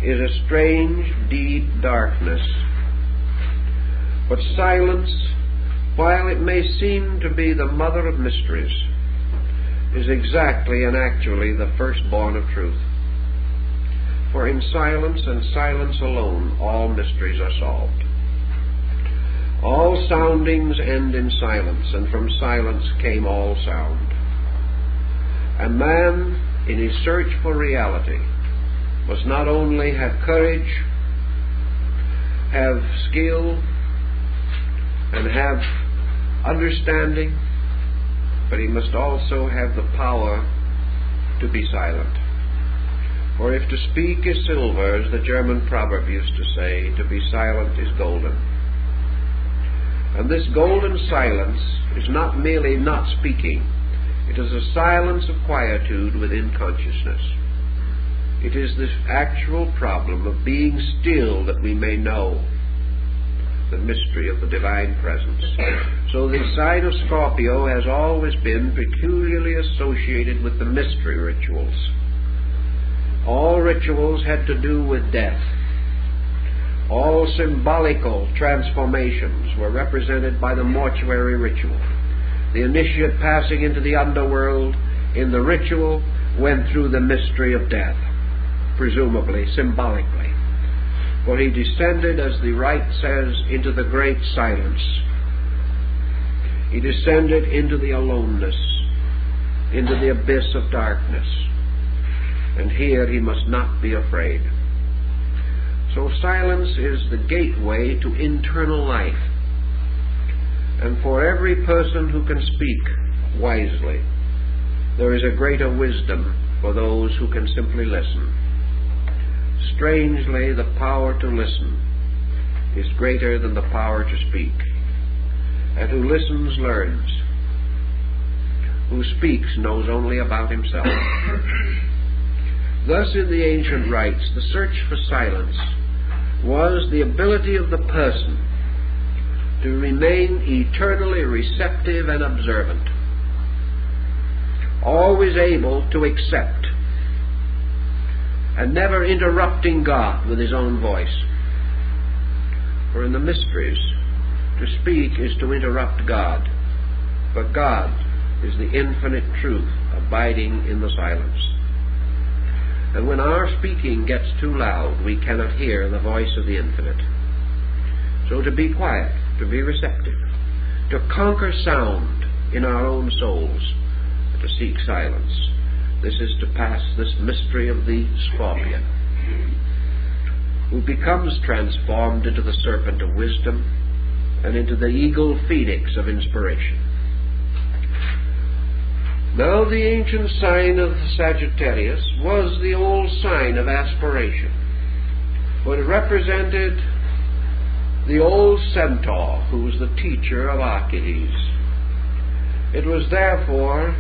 is a strange, deep darkness. But silence, while it may seem to be the mother of mysteries, is exactly and actually the firstborn of truth. For in silence and silence alone, all mysteries are solved. All soundings end in silence, and from silence came all sound. And man, in his search for reality, must not only have courage, have skill, and have understanding, but he must also have the power to be silent. For if to speak is silver, as the German proverb used to say, to be silent is golden. And this golden silence is not merely not speaking. It is a silence of quietude within consciousness. It is this actual problem of being still that we may know the mystery of the divine presence. So the sign of Scorpio has always been peculiarly associated with the mystery rituals. All rituals had to do with death. All symbolical transformations were represented by the mortuary ritual. The initiate passing into the underworld in the ritual went through the mystery of death, presumably, symbolically. For he descended, as the rite says, into the great silence. He descended into the aloneness, into the abyss of darkness. And here he must not be afraid. So silence is the gateway to internal life. And for every person who can speak wisely, there is a greater wisdom for those who can simply listen. Strangely, the power to listen is greater than the power to speak. And who listens learns. Who speaks knows only about himself. Thus, in the ancient rites, the search for silence was the ability of the person to remain eternally receptive and observant, always able to accept, and never interrupting God with his own voice. For in the mysteries, to speak is to interrupt God, but God is the infinite truth abiding in the silence. And when our speaking gets too loud, we cannot hear the voice of the infinite. So to be quiet, to be receptive, to conquer sound in our own souls, to seek silence, this is to pass this mystery of the scorpion, who becomes transformed into the serpent of wisdom and into the eagle phoenix of inspiration. Now the ancient sign of Sagittarius was the old sign of aspiration, for it represented the old centaur who was the teacher of Archides. It was therefore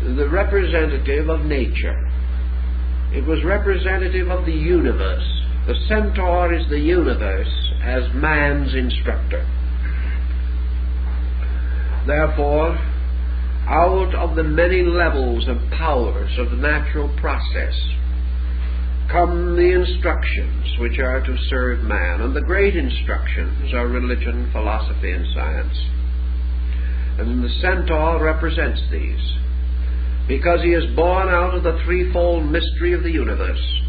the representative of nature. It was representative of the universe. The centaur is the universe as man's instructor. Therefore, out of the many levels and powers of the natural process come the instructions which are to serve man, and the great instructions are religion, philosophy, and science. And the centaur represents these, because he is born out of the threefold mystery of the universe,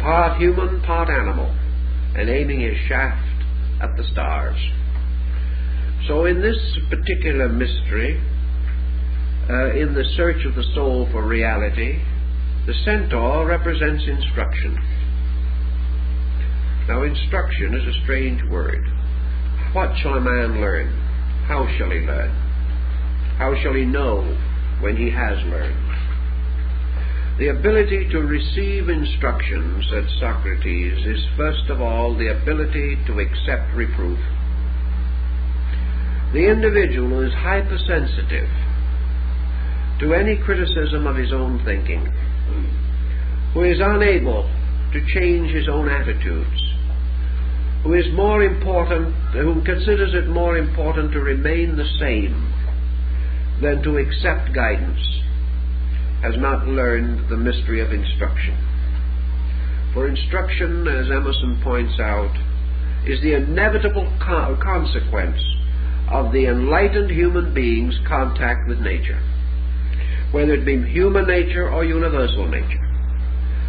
part human, part animal, and aiming his shaft at the stars. So in this particular mystery, in the search of the soul for reality, the centaur represents instruction. Now, instruction is a strange word. What shall a man learn? How shall he learn? How shall he know when he has learned? The ability to receive instruction, said Socrates, is first of all the ability to accept reproof. The individual who is hypersensitive to any criticism of his own thinking, who is unable to change his own attitudes, who considers it more important to remain the same than to accept guidance, has not learned the mystery of instruction. For instruction, as Emerson points out, is the inevitable consequence of the enlightened human being's contact with nature, whether it be human nature or universal nature.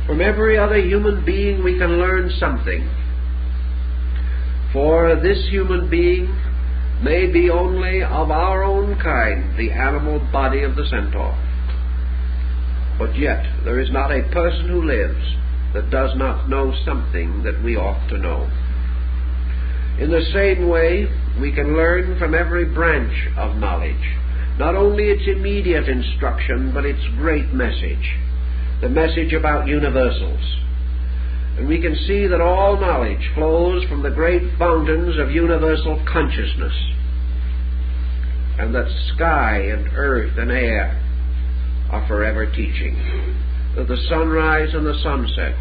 From every other human being we can learn something, for this human being may be only of our own kind, the animal body of the centaur. But yet there is not a person who lives that does not know something that we ought to know. In the same way, we can learn from every branch of knowledge, not only its immediate instruction, but its great message, the message about universals. And we can see that all knowledge flows from the great fountains of universal consciousness, and that sky and earth and air are forever teaching, that the sunrise and the sunset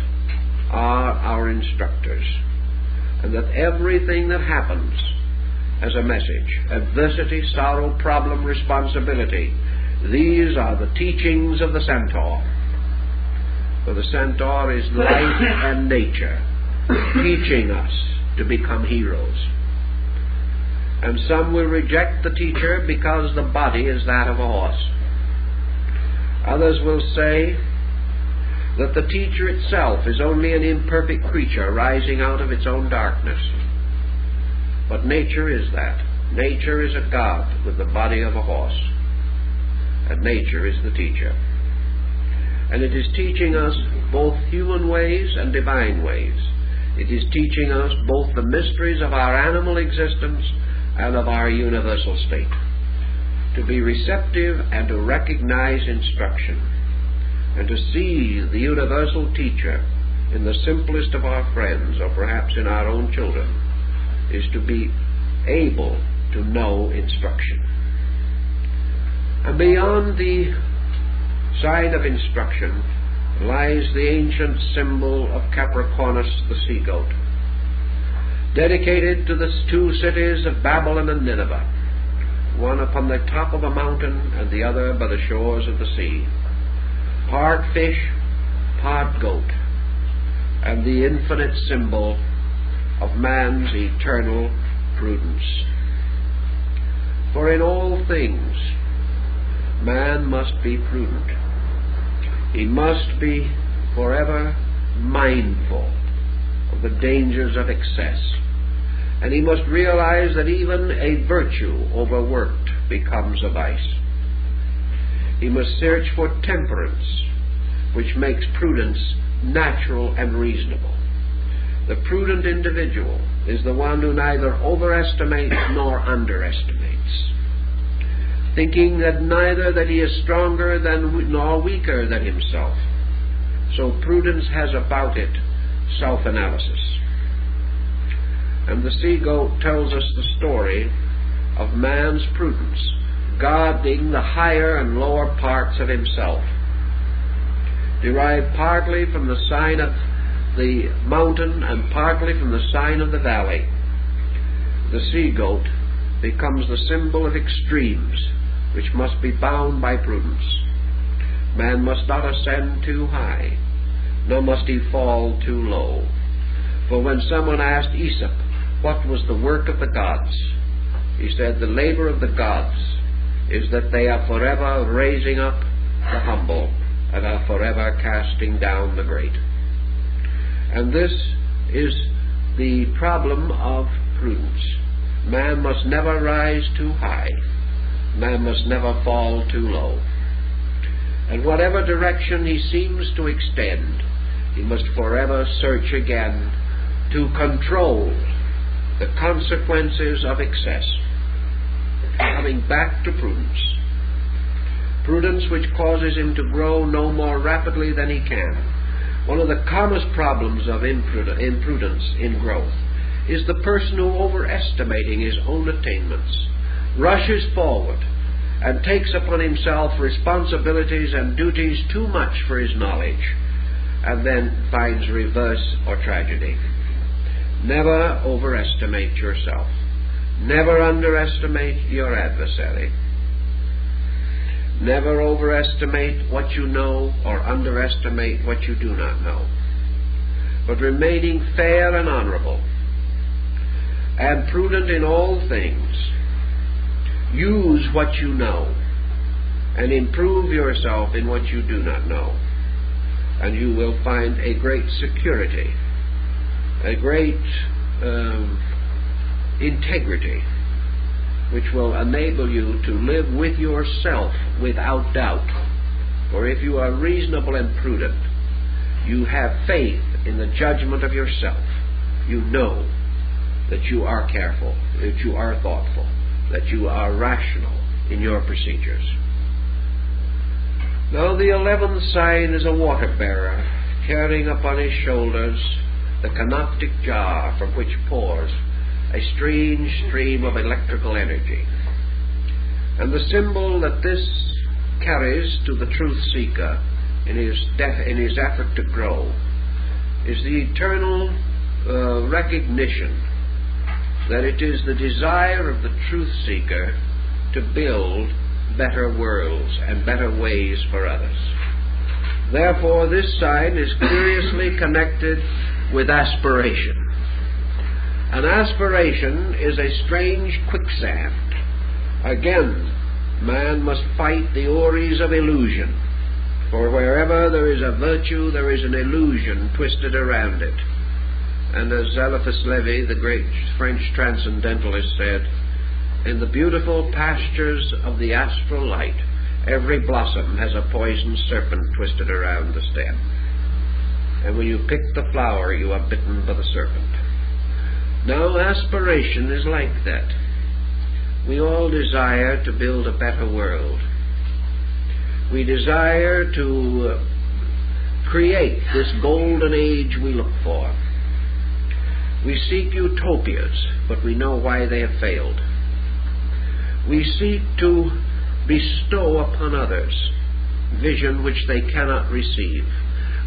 are our instructors, and that everything that happens has a message: adversity, sorrow, problem, responsibility. These are the teachings of the centaur. For the centaur is life and nature, teaching us to become heroes. And some will reject the teacher because the body is that of a horse. Others will say that the teacher itself is only an imperfect creature rising out of its own darkness. But nature is that. Nature is a god with the body of a horse. And nature is the teacher. And it is teaching us both human ways and divine ways. It is teaching us both the mysteries of our animal existence and of our universal state. To be receptive and to recognize instruction, and to see the universal teacher in the simplest of our friends, or perhaps in our own children, is to be able to know instruction. And beyond the sign of instruction lies the ancient symbol of Capricornus, the sea-goat, dedicated to the two cities of Babylon and Nineveh, one upon the top of a mountain and the other by the shores of the sea, part fish, part goat, and the infinite symbol of man's eternal prudence. For in all things man must be prudent. He must be forever mindful of the dangers of excess, and he must realize that even a virtue overworked becomes a vice. He must search for temperance, which makes prudence natural and reasonable. The prudent individual is the one who neither overestimates nor underestimates, thinking that neither that he is stronger than nor weaker than himself. So prudence has about it self-analysis. And the sea-goat tells us the story of man's prudence, guarding the higher and lower parts of himself, derived partly from the sign of the mountain and partly from the sign of the valley. The sea-goat becomes the symbol of extremes, which must be bound by prudence. Man must not ascend too high, nor must he fall too low. For when someone asked Aesop what was the work of the gods, he said, the labor of the gods is that they are forever raising up the humble and are forever casting down the great. And this is the problem of prudence. Man must never rise too high. Man must never fall too low. And whatever direction he seems to extend, he must forever search again to control the consequences of excess, coming back to prudence, Prudence which causes him to grow no more rapidly than he can. One of the commonest problems of imprudence in growth is the person who, overestimating his own attainments, rushes forward and takes upon himself responsibilities and duties too much for his knowledge, and then finds reverse or tragedy. Never overestimate yourself. Never underestimate your adversary. Never overestimate what you know or underestimate what you do not know. But remaining fair and honorable and prudent in all things, use what you know and improve yourself in what you do not know, and you will find a great security, a great integrity, which will enable you to live with yourself without doubt. For if you are reasonable and prudent, you have faith in the judgment of yourself. You know that you are careful, that you are thoughtful, that you are rational in your procedures. Now the 11th sign is a water bearer, carrying upon his shoulders the canoptic jar from which pours a strange stream of electrical energy. And the symbol that this carries to the truth seeker in his effort to grow is the eternal recognition that it is the desire of the truth seeker to build better worlds and better ways for others. Therefore, this sign is curiously connected with aspiration. An aspiration is a strange quicksand. Again, man must fight the ories of illusion, for wherever there is a virtue, there is an illusion twisted around it. And as Eliphas Levi, the great French transcendentalist, said, in the beautiful pastures of the astral light, every blossom has a poisoned serpent twisted around the stem. And when you pick the flower, you are bitten by the serpent. Now, aspiration is like that. We all desire to build a better world. We desire to create this golden age we look for. We seek utopias, but we know why they have failed. We seek to bestow upon others vision which they cannot receive.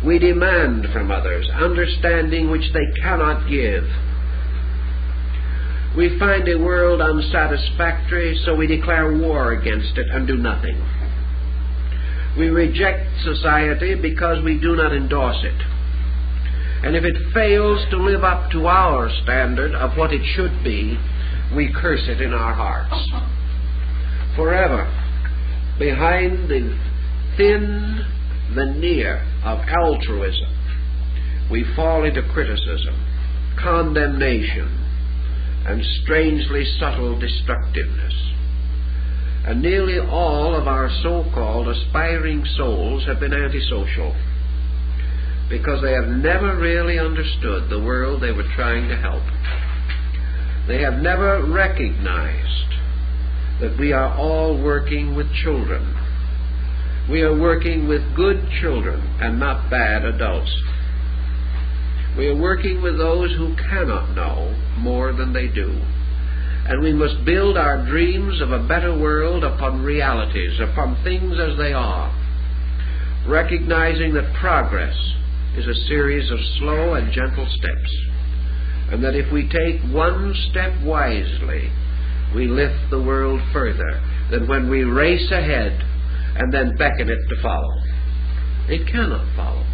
We demand from others understanding which they cannot give. We find a world unsatisfactory, so we declare war against it and do nothing. We reject society because we do not endorse it. And if it fails to live up to our standard of what it should be, we curse it in our hearts. Forever, behind the thin veneer of altruism, we fall into criticism, condemnation, and strangely subtle destructiveness. And nearly all of our so-called aspiring souls have been antisocial, because they have never really understood the world they were trying to help. They have never recognized that we are all working with children. We are working with good children and not bad adults. We are working with those who cannot know more than they do. And we must build our dreams of a better world upon realities, upon things as they are, recognizing that progress is a series of slow and gentle steps, and that if we take one step wisely, we lift the world further than when we race ahead and then beckon it to follow. It cannot follow.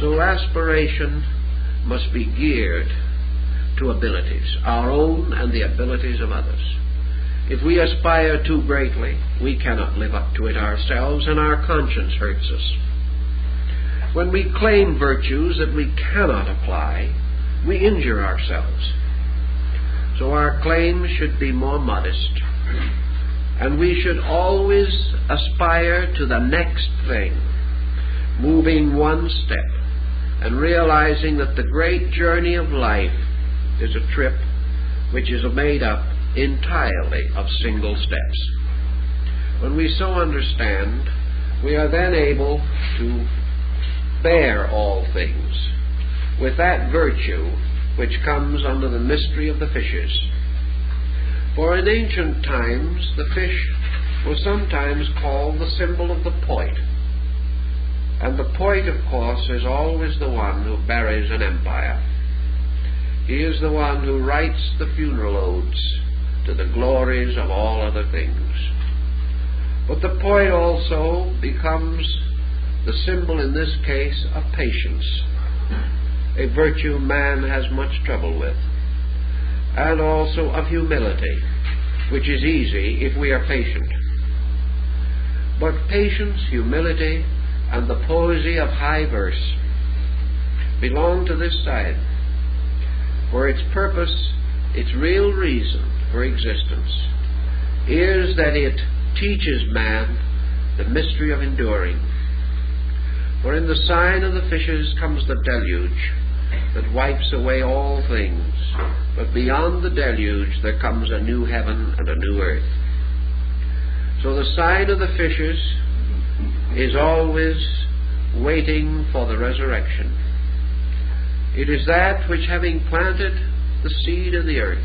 So aspiration must be geared to abilities, our own and the abilities of others. If we aspire too greatly, we cannot live up to it ourselves, and our conscience hurts us. When we claim virtues that we cannot apply, we injure ourselves. So our claims should be more modest, and we should always aspire to the next thing, moving one step, and realizing that the great journey of life is a trip which is made up entirely of single steps. When we so understand, we are then able to bear all things with that virtue which comes under the mystery of the fishes. For in ancient times, the fish was sometimes called the symbol of the poet. And the poet, of course, is always the one who buries an empire. He is the one who writes the funeral odes to the glories of all other things. But the poet also becomes the symbol, in this case, of patience, a virtue man has much trouble with, and also of humility, which is easy if we are patient. But patience, humility, and the poesy of high verse belong to this side, for its purpose, its real reason for existence, is that it teaches man the mystery of enduring. For in the sign of the fishes comes the deluge that wipes away all things, but beyond the deluge there comes a new heaven and a new earth. So the sign of the fishes is always waiting for the resurrection. It is that which, having planted the seed in the earth,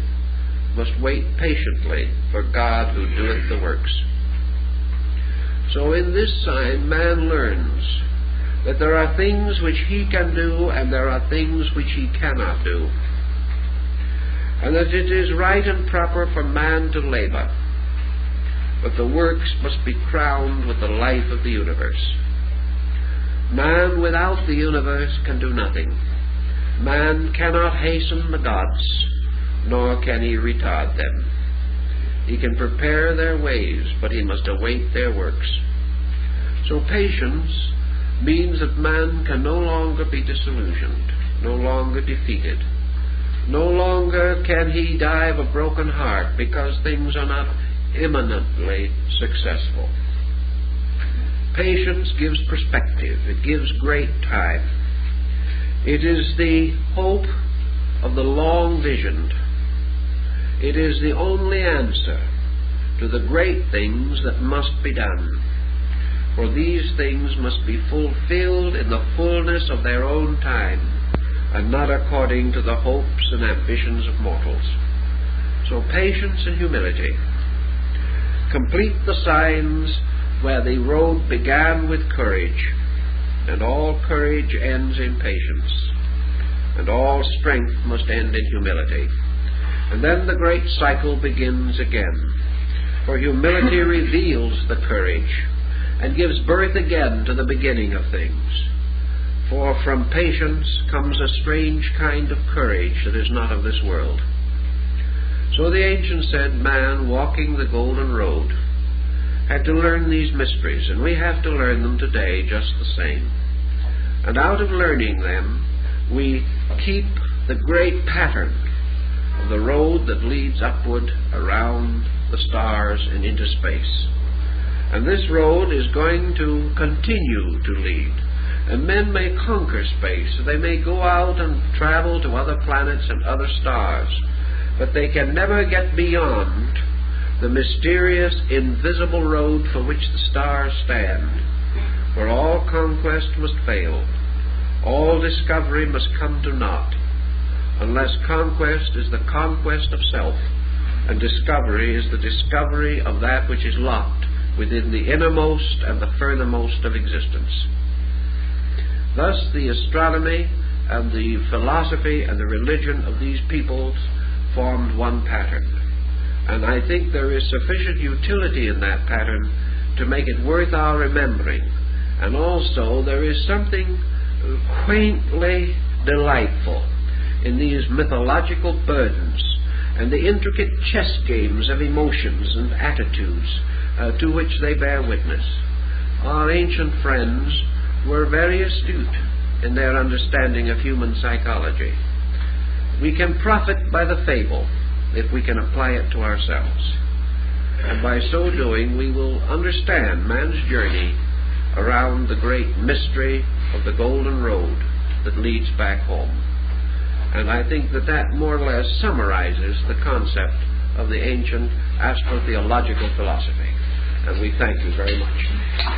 must wait patiently for God who doeth the works. So in this sign man learns that there are things which he can do and there are things which he cannot do, and that it is right and proper for man to labor, but the works must be crowned with the life of the universe. Man without the universe can do nothing. Man cannot hasten the gods, nor can he retard them. He can prepare their ways, but he must await their works. So patience means that man can no longer be disillusioned, no longer defeated. No longer can he die of a broken heart because things are not imminently successful. Patience gives perspective. It gives great time. It is the hope of the long-visioned. It is the only answer to the great things that must be done. For these things must be fulfilled in the fullness of their own time, and not according to the hopes and ambitions of mortals. So patience and humility complete the signs where the road began with courage, and all courage ends in patience, and all strength must end in humility. And then the great cycle begins again, for humility reveals the courage and gives birth again to the beginning of things. For from patience comes a strange kind of courage that is not of this world. So the ancients said man walking the golden road had to learn these mysteries, and we have to learn them today just the same. And out of learning them, we keep the great pattern of the road that leads upward around the stars and into space. And this road is going to continue to lead. And men may conquer space. They may go out and travel to other planets and other stars. But they can never get beyond the mysterious, invisible road for which the stars stand. For all conquest must fail. All discovery must come to naught, unless conquest is the conquest of self, and discovery is the discovery of that which is locked within the innermost and the furthermost of existence. Thus the astronomy and the philosophy and the religion of these peoples formed one pattern. And I think there is sufficient utility in that pattern to make it worth our remembering. And also there is something quaintly delightful in these mythological burdens and the intricate chess games of emotions and attitudes to which they bear witness. Our ancient friends were very astute in their understanding of human psychology. We can profit by the fable if we can apply it to ourselves. And by so doing, we will understand man's journey around the great mystery of the golden road that leads back home. And I think that that more or less summarizes the concept of the ancient astrotheological philosophy. And we thank you very much.